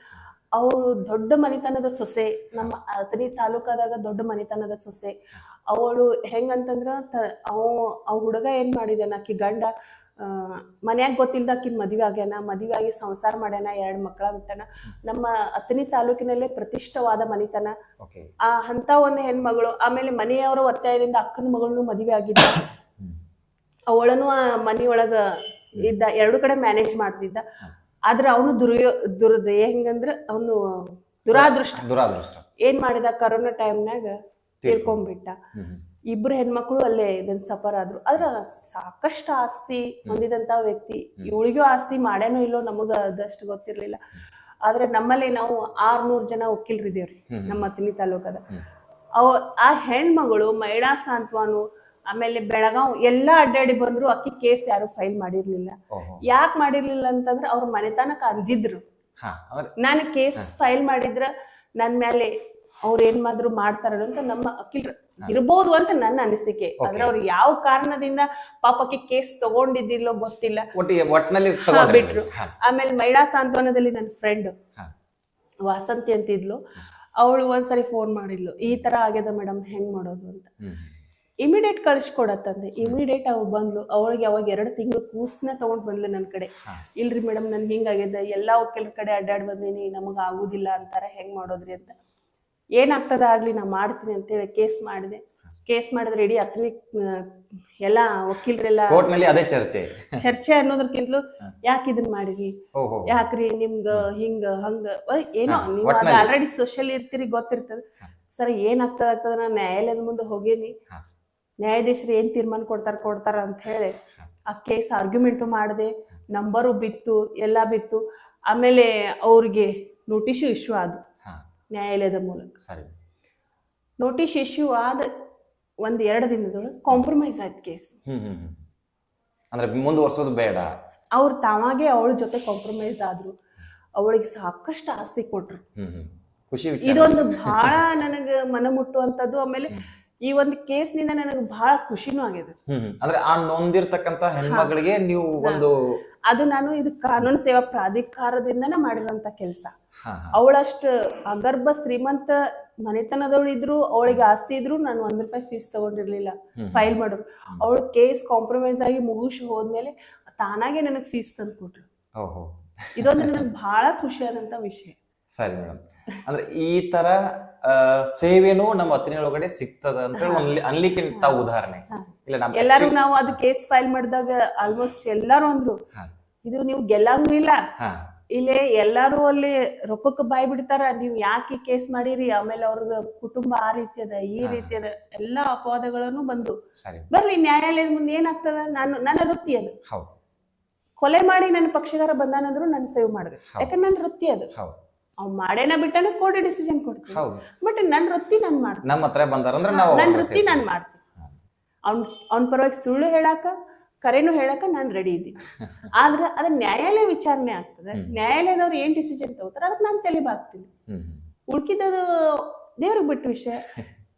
ಅವರು ದೊಡ್ಡ ಮನಿತನದ ಸೊಸೆ, ನಮ್ಮ ಅಥಣಿ ತಾಲೂಕಾದಾಗ ದೊಡ್ಡ ಮನಿತನದ ಸೊಸೆ. ಅವಳು ಹೆಂಗಂತಂದ್ರ ಅವ್ ಹುಡುಗ ಏನ್ ಮಾಡಿದಾನ, ಆಕಿ ಗಂಡ ಮನ್ಯಾಗ ಗೊತ್ತಿಲ್ದ ಆಕಿನ್ ಮದ್ವೆ ಆಗ್ಯಾನ, ಮದ್ವೆ ಆಗಿ ಸಂಸಾರ ಮಾಡ್ಯಾನ, 2 ಮಕ್ಕಳ ಬಿಟ್ಟಾನ. ನಮ್ಮ ಅಥಣಿ ತಾಲೂಕಿನಲ್ಲೇ ಪ್ರತಿಷ್ಠವಾದ ಮನಿತನ. ಅಂತ ಒಂದು ಹೆಣ್ಮಗಳು. ಆಮೇಲೆ ಮನೆಯವರ ಒತ್ತಾಯದಿಂದ ಅಕ್ಕನ ಮಗಳನ್ನು ಮದ್ವೆ ಆಗಿದ್ದ. ಅವಳನ್ನು ಆ ಮನೆಯೊಳಗ ಇದ್ದ, 2 ಕಡೆ ಮ್ಯಾನೇಜ್ ಮಾಡ್ತಿದ್ದ. ಆದ್ರೆ ಅವನು ಹೆಂಗಂದ್ರ ಅವನು ದುರಾದೃಷ್ಟ ಏನ್ ಮಾಡಿದ, ಕರೋನಾ ಟೈಮ್ನಾಗ ತೀರ್ಕೊಂಡ್ಬಿಟ್ಟ. 2 ಹೆಣ್ಮಕ್ಳು ಅಲ್ಲೇ ಇದನ್ನ ಸಫರ್ ಆದ್ರು. ಆದ್ರ ಸಾಕಷ್ಟು ಆಸ್ತಿ ಹೊಂದಿದಂತ ವ್ಯಕ್ತಿ. ಇವಳಿಗೂ ಆಸ್ತಿ ಮಾಡ್ಯಾನೋ ಇಲ್ಲೋ ನಮಗ ಅದಷ್ಟು ಗೊತ್ತಿರ್ಲಿಲ್ಲ. ಆದ್ರೆ ನಮ್ಮಲ್ಲಿ ನಾವು 600 ಜನ ವಕೀಲರಿದೇವ್ರಿ ನಮ್ಮ ಅಥಣಿ ತಾಲೂಕದ. ಆ ಹೆಣ್ಮಗಳು ಮಹಿಳಾ ಸಾಂತ್ವನು, ಆಮೇಲೆ ಬೆಳಗಾವ್ ಎಲ್ಲಾ ಅಡ್ಡಾಡಿ ಬಂದ್ರು. ಅಕ್ಕಿ ಕೇಸ್ ಯಾರು ಫೈಲ್ ಮಾಡಿರ್ಲಿಲ್ಲ. ಯಾಕೆ ಮಾಡಿರ್ಲಿಲ್ಲ ಅಂತಂದ್ರ ಅವ್ರ ಮನೆತನಕ ಅಂಜಿದ್ರು. ನಾನು ಕೇಸ್ ಫೈಲ್ ಮಾಡಿದ್ರ ನನ್ ಮೇಲೆ ಅವ್ರ ಏನ್ ಮಾದ್ರು ಮಾಡ್ತಾರ ಅಂತ ನಮ್ಮ ಅಕ್ಕಿ ಇರ್ಬೋದು ಅಂತ ನನ್ನ ಅನಿಸಿಕೆ. ಆದ್ರೆ ಅವ್ರು ಯಾವ ಕಾರಣದಿಂದ ಪಾಪಕ್ಕೆ ಕೇಸ್ ತಗೊಂಡಿದ್ದಿಲ್ಲೋ ಗೊತ್ತಿಲ್ಲ, ಬಿಟ್ರು. ಆಮೇಲೆ ಮಹಿಳಾ ಸಾಂತ್ವನದಲ್ಲಿ ನನ್ನ ಫ್ರೆಂಡ್ ವಾಸಂತಿ ಅಂತಿದ್ಲು. ಅವಳು ಒಂದ್ಸರಿ ಫೋನ್ ಮಾಡಿದ್ಲು, ಈ ತರ ಆಗ್ಯದ ಮೇಡಮ್, ಹೆಂಗ್ ಮಾಡೋದು ಅಂತ. ಇಮಿಡಿಯೇಟ್ ಕಳಿಸ್ಕೊಡತ್ತಂದೆ. ಇಮಿಡಿಯೇಟ್ ಅವ್ರು ಬಂದ್ಲು. ಅವಳಿಗೆ ಅವಾಗ 2 ತಿಂಗಳು ಕೂಸ್ನ ತಗೊಂಡ್ ಬಂದ್ಲು ನನ್ನ ಕಡೆ. ಇಲ್ರಿ ಮೇಡಮ್, ನನ್ ಹಿಂಗಾಗ್ಯದ, ಎಲ್ಲಾ ವಕೀಲರ ಕಡೆ ಅಡ್ಡಾಡ್ ಬಂದೀನಿ, ನಮಗ ಆಗುದಿಲ್ಲ ಅಂತಾರ, ಹೆಂಗ್ ಮಾಡೋದ್ರಿ ಅಂತ. ಏನಾಗ್ತದ ಆಗ್ಲಿ, ನಾ ಮಾಡ್ತೀನಿ ಅಂತೇಳಿ ಕೇಸ್ ಮಾಡಿದ್ರೆ ಇಡೀ ಅಥಣಿ ಎಲ್ಲಾ ವಕೀಲರೆಲ್ಲ ಅದೇ ಚರ್ಚೆ ಅನ್ನೋದಕ್ಕಿಂತಲೂ ಯಾಕೆ ಇದನ್ ಮಾಡಿರಿ, ಯಾಕ್ರಿ ನಿಮ್ಗ ಹಿಂಗ ಹಂಗ ಏನೋ ನೀವು ಆಲ್ರೆಡಿ ಸೋಷಿಯಲ್ ಇರ್ತೀರಿ, ಗೊತ್ತಿರ್ತದ. ಸರ್ ಏನಾಗ್ತದ, ನಾ ನ್ಯಾಯಾಲಯದ ಮುಂದೆ ಹೋಗೇನಿ, ನ್ಯಾಯಾಧೀಶರು ಏನ್ ತೀರ್ಮಾನ ಕೊಡ್ತಾರ ಅಂತ ಹೇಳಿ ಆ ಕೇಸ್ ಆರ್ಗ್ಯುಮೆಂಟು ಮಾಡಿದೆ. ನಂಬರು ಬಿತ್ತು, ಎಲ್ಲಾ ಬಿತ್ತು. ಆಮೇಲೆ ಅವ್ರಿಗೆ ನೋಟಿಸ್ ಇಶ್ಯೂ ಆದ ನ್ಯಾಯಾಲಯದ ಮೂಲಕ. ನೋಟಿಸ್ ಇಶ್ಯೂ ಆದ 1-2 ದಿನದೊಳಗೆ ಕಾಂಪ್ರಮೈಸ್ ಆಯ್ತು ಕೇಸ್. ಅಂದ್ರೆ ಮುಂದುವರ್ಸೋದು ಬೇಡ, ಅವ್ರು ತಾವಾಗೆ ಅವಳ ಜೊತೆ ಕಾಂಪ್ರಮೈಸ್ ಆದ್ರು. ಅವಳಿಗೆ ಸಾಕಷ್ಟು ಆಸ್ತಿ ಕೊಟ್ರು. ಇದೊಂದು ಬಹಳ ನನಗ ಮನ ಮುಟ್ಟುವಂತದ್ದು. ಆಮೇಲೆ ಈ ಒಂದು ಕೇಸ್ ನಿಂದ ನನಗೆ ಬಹಳ ಖುಷಿನೂ ಆಗಿದೆ. ಅಂದ್ರೆ ಆ ನೊಂದಿರ್ತಕ್ಕಂತ ಹೆಣ್ಮಗಳಿಗೆ ನೀವು ಒಂದು ಅದು ನಾನು ಇದು ಕಾನೂನು ಸೇವಾ ಪ್ರಾಧಿಕಾರದಿಂದನೇ ಮಾಡಿರೋಂತ ಕೆಲಸ. ಅವಳಷ್ಟು ಅಗರ್ಭ ಶ್ರೀಮಂತ ಮನೆತನದವಳು ಇದ್ರು, ಅವಳಿಗೆ ಆಸ್ತಿ ಇದ್ರು, ನಾನು ₹1 ಫೀಸ್ ತಗೊಂಡಿರ್ಲಿಲ್ಲ ಫೈಲ್ ಮಾಡೋರು. ಅವಳು ಕೇಸ್ ಕಾಂಪ್ರಮೈಸ್ ಆಗಿ ಮುಗಿಸಿ ಹೋದ್ಮೇಲೆ ತಾನಾಗೆ ನನಗೆ ಫೀಸ್ ತಂದು ಕೊಟ್ರು. ಇದೊಂದು ನನಗೆ ಬಹಳ ಖುಷಿಯಾದಂತ ವಿಷಯ. ಸರಿ ಮೇಡಮ್, ಅಂದ್ರೆ ಈ ತರ ಸೇವೆನೂ ನಮ್ಮ ಅಥಣಿ ಒಳಗಡೆ ಸಿಗ್ತದ ಅಂತ ಅನ್ಲಿಕ್ಕೆ ತಾವು ಉದಾಹರಣೆ ಎಲ್ಲಾರು ನಾವು ಅದು ಕೇಸ್ ಫೈಲ್ ಮಾಡಿದಾಗ ಆಲ್ಮೋಸ್ಟ್ ಎಲ್ಲಾರು ಅಂದ್ರು, ಇದು ನೀವು ಗೆಲ್ಲಂಗೂ ಇಲ್ಲ, ಇಲ್ಲೇ ಎಲ್ಲಾರು ಅಲ್ಲಿ ರೊಕ್ಕಕ್ಕೆ ಬಾಯ್ ಬಿಡ್ತಾರ, ನೀವ್ ಯಾಕೆ ಕೇಸ್ ಮಾಡಿರಿ, ಆಮೇಲೆ ಅವ್ರದ ಕುಟುಂಬ ಆ ರೀತಿ ಅದ, ಈ ರೀತಿ ಅದ, ಎಲ್ಲಾ ಅಪವಾದಗಳನ್ನು ಬಂದು ಬರ್ಲಿ ನ್ಯಾಯಾಲಯದ ಮುಂದೆ ಏನಾಗ್ತದ. ನನ್ನ ವೃತ್ತಿ ಅದು. ಕೊಲೆ ಮಾಡಿ ನನ್ನ ಪಕ್ಷಗಾರ ಬಂದಾನಂದ್ರು ನಾನು ಸೇವ್ ಮಾಡಿದೆ, ಯಾಕಂದ್ರೆ ನನ್ನ ವೃತ್ತಿ ಅದು. ಅವ್ ಮಾಡೇನ ಬಿಟ್ಟನ ಕೋರ್ಟ್ ಡಿಸಿಷನ್ ಕೊಡ್ತೀನಿ, ಬಟ್ ನನ್ನ ವೃತ್ತಿ ನಾನು ಮಾಡ್ತೀನಿ. ನಮ್ಮ ಹತ್ರ ಬಂದಾರಂದ್ರೆ ನನ್ನ ವೃತ್ತಿ ನಾನು ಮಾಡ್ತೀನಿ. ಅವ್ನ ಪರವಾಗಿ ಸುಳ್ಳು ಹೇಳಾಕ ಕರೆನು ಹೇಳಕ ನಾನು ರೆಡಿ ಇದ್ದೀನಿ. ಆದ್ರೆ ಅದ ನ್ಯಾಯಾಲಯ ವಿಚಾರಣೆ ಆಗ್ತದೆ. ನ್ಯಾಯಾಲಯದವ್ರು ಏನ್ ಡಿಸಿಷನ್ ತಗೋತಾರ ಅದಕ್ಕೆ ನಾನು ತಲೆಬಾಗ್ತೀನಿ. ಉಳ್ಕಿದ್ದು ದೇವ್ರಿಗೆ ಬಿಟ್ಟು ವಿಷಯ.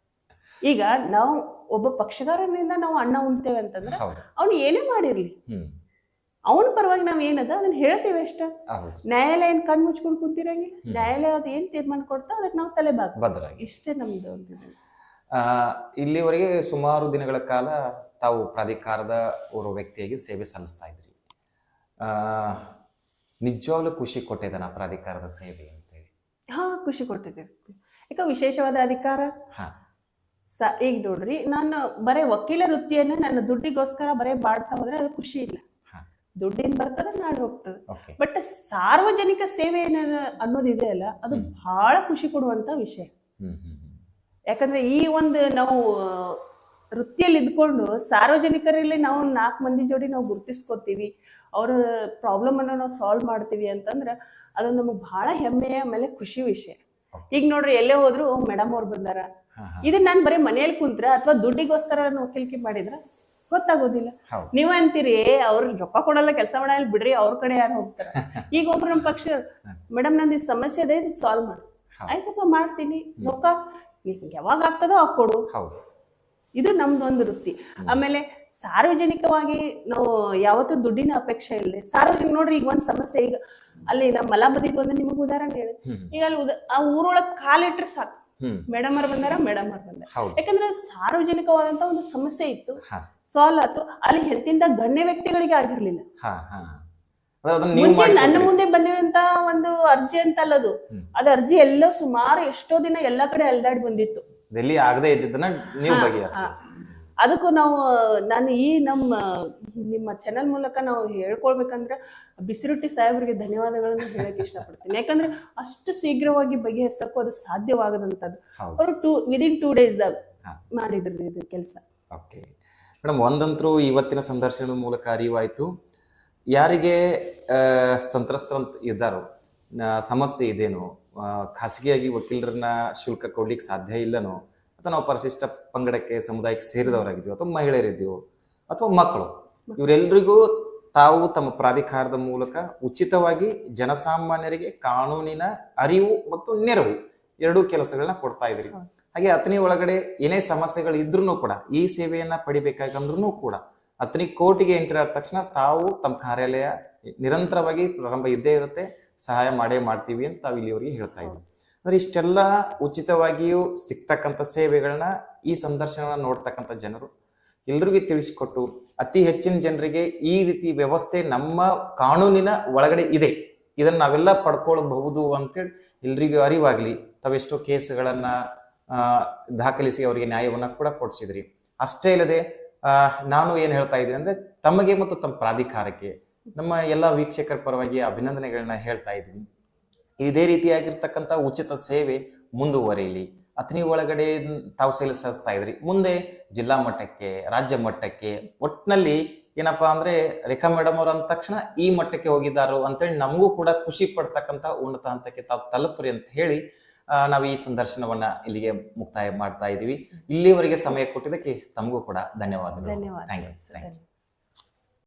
ಈಗ ನಾವು ಒಬ್ಬ ಪಕ್ಷಗಾರನಿಂದ ನಾವು ಅಣ್ಣ ಉಣ್ತೇವೆ ಅಂತಂದ್ರೆ ಅವ್ನು ಏನೇ ಮಾಡಿರ್ಲಿ, ಅವನ ಪರವಾಗಿ ನಾವ್ ಏನದ ಅದನ್ನ ಹೇಳ್ತೇವೆ ಅಷ್ಟ. ನ್ಯಾಯಾಲಯ ಏನ್ ಕಣ್ ಮುಚ್ಕೊಂಡು ಕೂತಿರಂಗಿಲ್ಲ. ನ್ಯಾಯಾಲಯ ಅದ್ ಏನ್ ತೀರ್ಮಾನ ಕೊಡ್ತಾ ಅದಕ್ಕೆ ನಾವು ತಲೆಬಾಗ ಇಷ್ಟೇ ನಮ್ದು ಒಂದು. ಇಲ್ಲಿವರೆಗೆ ಸುಮಾರು ದಿನಗಳ ಕಾಲ ತಾವು ಪ್ರಾಧಿಕಾರದ ಓರ್ವ ವ್ಯಕ್ತಿಯಾಗಿ ಸೇವೆ ಸಲ್ಲಿಸ್ತಾ ಇದ್ರಿ. ನಿಜವಾಗ್ಲೂ ಖುಷಿ ಕೊಟ್ಟಿದ್ದಾನ ಪ್ರಾಧಿಕಾರದ ಸೇವೆ ಅಂತೇಳಿ? ಖುಷಿ ಕೊಟ್ಟಿದ್ದೀರಿ. ಈಗ ವಿಶೇಷವಾದ ಅಧಿಕಾರ ಈಗ ನೋಡ್ರಿ, ನಾನು ಬರೇ ವಕೀಲ ವೃತ್ತಿಯನ್ನ ನನ್ನ ದುಡ್ಡಿಗೋಸ್ಕರ ಬರೇ ಬಾಡ್ತಾ ಹೋದ್ರೆ ಅದು ಖುಷಿ ಇಲ್ಲ. ದುಡ್ಡಿನ ಬರ್ತದ ನಾಳೆ ಹೋಗ್ತದೆ. ಬಟ್ ಸಾರ್ವಜನಿಕ ಸೇವೆ ಅನ್ನೋದಿದೆ ಅಲ್ಲ, ಅದು ಬಹಳ ಖುಷಿ ಕೊಡುವಂತ ವಿಷಯ. ಯಾಕಂದ್ರೆ ಈ ಒಂದು ನಾವು ವೃತ್ತಿಯಲ್ಲಿ ಇದ್ಕೊಂಡು ಸಾರ್ವಜನಿಕರಲ್ಲಿ ನಾವು 4 ಮಂದಿ ಜೋಡಿ ನಾವು ಗುರುತಿಸ್ಕೊತೀವಿ, ಅವ್ರ ಪ್ರಾಬ್ಲಮ್ ಅನ್ನ ನಾವು ಸಾಲ್ವ್ ಮಾಡ್ತೀವಿ ಅಂತಂದ್ರೆ ಅದು ನಮಗ್ ಬಹಳ ಹೆಮ್ಮೆಯ ಆಮೇಲೆ ಖುಷಿ ವಿಷಯ. ಈಗ ನೋಡ್ರಿ, ಎಲ್ಲೇ ಹೋದ್ರು ಮೇಡಮ್ ಅವ್ರು ಬಂದಾರ, ಇದನ್ನ ನಾನು ಬರೀ ಮನೆಯಲ್ಲಿ ಕುಂತ್ರ ಅಥವಾ ದುಡ್ಡಿಗೋಸ್ಕರ ವಕೀಲಿಕೆ ಮಾಡಿದ್ರ ಗೊತ್ತಾಗೋದಿಲ್ಲ. ನೀವ್ ಅಂತೀರಿ ಅವ್ರ ರೊಕ್ಕ ಕೊಡಲ್ಲ, ಕೆಲಸ ಮಾಡಲ್ಲ ಬಿಡ್ರಿ, ಅವ್ರ ಕಡೆ ಯಾರು ಹೋಗ್ತಾರ. ಈಗ ಒಬ್ರು ನಮ್ಮ ಪಕ್ಷ ಮೇಡಮ್ ನಂದು ಈ ಸಮಸ್ಯೆ ಇದೆ, ಇದು ಸಾಲ್ವ್ ಮಾಡಿ. ಆಯ್ತಪ್ಪ ಮಾಡ್ತೀನಿ, ರೊಕ್ಕ ಯಾವಾಗ ಆಗ್ತದೋ ಆಗ ಕೊಡು. ಹೌದು. ಇದು ನಮ್ದೊಂದು ವೃತ್ತಿ. ಆಮೇಲೆ ಸಾರ್ವಜನಿಕವಾಗಿ ನಾವು ಯಾವತ್ತೂ ದುಡ್ಡಿನ ಅಪೇಕ್ಷೆ ಇಲ್ಲದೆ ಸಾರ್ವಜನಿಕ ನೋಡ್ರಿ, ಈಗ ಒಂದ್ ಸಮಸ್ಯೆ, ಈಗ ಅಲ್ಲಿ ನಮ್ಮ ಮಲಾಬದಿಗೆ ಬಂದ್ರೆ ನಿಮಗ್ ಉದಾಹರಣೆ ಹೇಳಿ, ಈಗ ಅಲ್ಲಿ ಆ ಊರೊಳಗ್ ಕಾಲಿಟ್ರೆ ಸಾಕು, ಮೇಡಮ್ ಅವ್ರು ಬಂದಾರ, ಮೇಡಮ್ ಅವ್ರು ಬಂದಾರ. ಯಾಕಂದ್ರೆ ಸಾರ್ವಜನಿಕವಾದಂತ ಒಂದು ಸಮಸ್ಯೆ ಇತ್ತು, ಸಾಲ್ವ್ ಆಯ್ತು. ಅಲ್ಲಿ ಹೆತ್ತಿಂದ ಗಣ್ಯ ವ್ಯಕ್ತಿಗಳಿಗೆ ಆಗಿರ್ಲಿಲ್ಲ. ಮುಂಚೆ ನನ್ನ ಮುಂದೆ ಬಂದಿರುವಂತ ಒಂದು ಅರ್ಜಿ ಅಂತ ಅಲ್ಲದು, ಅದು ಅರ್ಜಿ ಎಲ್ಲೋ ಸುಮಾರು ಎಷ್ಟೋ ದಿನ ಎಲ್ಲಾ ಕಡೆ ಅಲ್ದಾಡಿ ಬಂದಿತ್ತು. ಆಗದೆ ಇದ್ದದನ್ನ ನೀವು ಬಗೆಹರಿಸಿ. ಅದಕ್ಕೂ ನಾನು ಈ ನಿಮ್ಮ ಚಾನೆಲ್ ಮೂಲಕ ನಾವು ಹೇಳ್ಕೊಳ್ಬೇಕಂದ್ರೆ ಬಿಸಿರೊಟ್ಟಿ ಸಾಹೇಬರಿಗೆ ಧನ್ಯವಾದಗಳನ್ನು ಹೇಳಕ್ ಇಷ್ಟಪಡ್ತೀನಿ. ಯಾಕಂದ್ರೆ ಅಷ್ಟು ಶೀಘ್ರವಾಗಿ ಬಗೆಹರಿಸಕ್ಕೂ ಅದು ಸಾಧ್ಯವಾಗದಂತದ್ದು. ಅವರು ವಿದಿನ್ 2 days ಮಾಡಿದ್ರು ಇದು ಕೆಲಸ. ಓಕೆ ಮೇಡಮ್, ಒಂದಂತರೂ ಇವತ್ತಿನ ಸಂದರ್ಶನದ ಮೂಲಕ ಅರಿವಾಯ್ತು, ಯಾರಿಗೆ ಸಂತ್ರಸ್ತರಂತ ಇದ್ದಾರೋ, ಸಮಸ್ಯೆ ಇದೇನೋ, ಖಾಸಗಿಯಾಗಿ ವಕೀಲರನ್ನ ಶುಲ್ಕ ಕೊಡ್ಲಿಕ್ಕೆ ಸಾಧ್ಯ ಇಲ್ಲನೋ, ಅಥವಾ ನಾವು ಪರಿಶಿಷ್ಟ ಪಂಗಡಕ್ಕೆ ಸಮುದಾಯಕ್ಕೆ ಸೇರಿದವರಾಗಿದ್ದೀವಿ, ಅಥವಾ ಮಹಿಳೆಯರಿದ್ದೀವೋ, ಅಥವಾ ಮಕ್ಕಳು, ಇವರೆಲ್ಲರಿಗೂ ತಾವು ತಮ್ಮ ಪ್ರಾಧಿಕಾರದ ಮೂಲಕ ಉಚಿತವಾಗಿ ಜನಸಾಮಾನ್ಯರಿಗೆ ಕಾನೂನಿನ ಅರಿವು ಮತ್ತು ನೆರವು ಎರಡೂ ಕೆಲಸಗಳನ್ನ ಕೊಡ್ತಾ ಇದ್ರಿ. ಹಾಗೆ ಅತನಿ ಒಳಗಡೆ ಏನೇ ಸಮಸ್ಯೆಗಳು ಇದ್ರೂ ಕೂಡ ಈ ಸೇವೆಯನ್ನ ಪಡಿಬೇಕಾಗಂದ್ರೂ ಕೂಡ ಅತನಿ ಕೋರ್ಟಿಗೆ ಎಂಟ್ರಿ ಆದ ತಕ್ಷಣ ತಾವು ತಮ್ಮ ಕಾರ್ಯಾಲಯ ನಿರಂತರವಾಗಿ ಪ್ರಾರಂಭ ಇದ್ದೇ ಇರುತ್ತೆ, ಸಹಾಯ ಮಾಡೇ ಮಾಡ್ತೀವಿ ಅಂತ ತಾವು ಇಲ್ಲಿವರೆಗೆ ಹೇಳ್ತಾ ಇದ್ವಿ. ಅಂದ್ರೆ ಇಷ್ಟೆಲ್ಲ ಉಚಿತವಾಗಿಯೂ ಸಿಗ್ತಕ್ಕಂಥ ಸೇವೆಗಳನ್ನ ಈ ಸಂದರ್ಶನ ನೋಡ್ತಕ್ಕಂಥ ಜನರು ಎಲ್ರಿಗೂ ತಿಳಿಸಿಕೊಟ್ಟು ಅತಿ ಹೆಚ್ಚಿನ ಜನರಿಗೆ ಈ ರೀತಿ ವ್ಯವಸ್ಥೆ ನಮ್ಮ ಕಾನೂನಿನ ಒಳಗಡೆ ಇದೆ, ಇದನ್ನ ನಾವೆಲ್ಲ ಪಡ್ಕೊಳ್ಬಹುದು ಅಂತೇಳಿ ಎಲ್ರಿಗೂ ಅರಿವಾಗ್ಲಿ. ತಾವೆಷ್ಟೋ ಕೇಸ್ಗಳನ್ನ ದಾಖಲಿಸಿ ಅವರಿಗೆ ನ್ಯಾಯವನ್ನ ಕೂಡ ಕೊಡಿಸಿದ್ರಿ. ಅಷ್ಟೇ ಇಲ್ಲದೆ ನಾನು ಏನ್ ಹೇಳ್ತಾ ಇದ್ದೀನಿ ಅಂದ್ರೆ, ತಮಗೆ ಮತ್ತು ತಮ್ಮ ಪ್ರಾಧಿಕಾರಕ್ಕೆ ನಮ್ಮ ಎಲ್ಲ ವೀಕ್ಷಕರ ಪರವಾಗಿ ಅಭಿನಂದನೆಗಳನ್ನ ಹೇಳ್ತಾ ಇದ್ದೀನಿ. ಇದೇ ರೀತಿಯಾಗಿರ್ತಕ್ಕಂಥ ಉಚಿತ ಸೇವೆ ಮುಂದುವರಿಯಲಿ. ಅತನಿ ಒಳಗಡೆ ತಾವು ಸಲ್ಲಿಸ್ತಾ ಇದ್ರಿ, ಮುಂದೆ ಜಿಲ್ಲಾ ಮಟ್ಟಕ್ಕೆ, ರಾಜ್ಯ ಮಟ್ಟಕ್ಕೆ, ಒಟ್ಟಿನಲ್ಲಿ ಏನಪ್ಪಾ ಅಂದ್ರೆ ರೇಖಾ ಮೇಡಮ್ ಅವ್ರ ಅಂದ ತಕ್ಷಣ ಈ ಮಟ್ಟಕ್ಕೆ ಹೋಗಿದ್ದಾರೋ ಅಂತೇಳಿ ನಮಗೂ ಕೂಡ ಖುಷಿ ಪಡ್ತಕ್ಕಂಥ ಉನ್ನತ ಹಂತಕ್ಕೆ ತಾವು ತಲುಪ್ರಿ ಅಂತ ಹೇಳಿ ನಾವು ಈ ಸಂದರ್ಶನವನ್ನ ಇಲ್ಲಿಗೆ ಮುಕ್ತಾಯ ಮಾಡ್ತಾ ಇದೀವಿ. ಇಲ್ಲಿವರೆಗೆ ಸಮಯ ಕೊಟ್ಟಿದ್ದಕ್ಕೆ ತಮಗೂ ಕೂಡ ಧನ್ಯವಾದಗಳು. ಧನ್ಯವಾದ.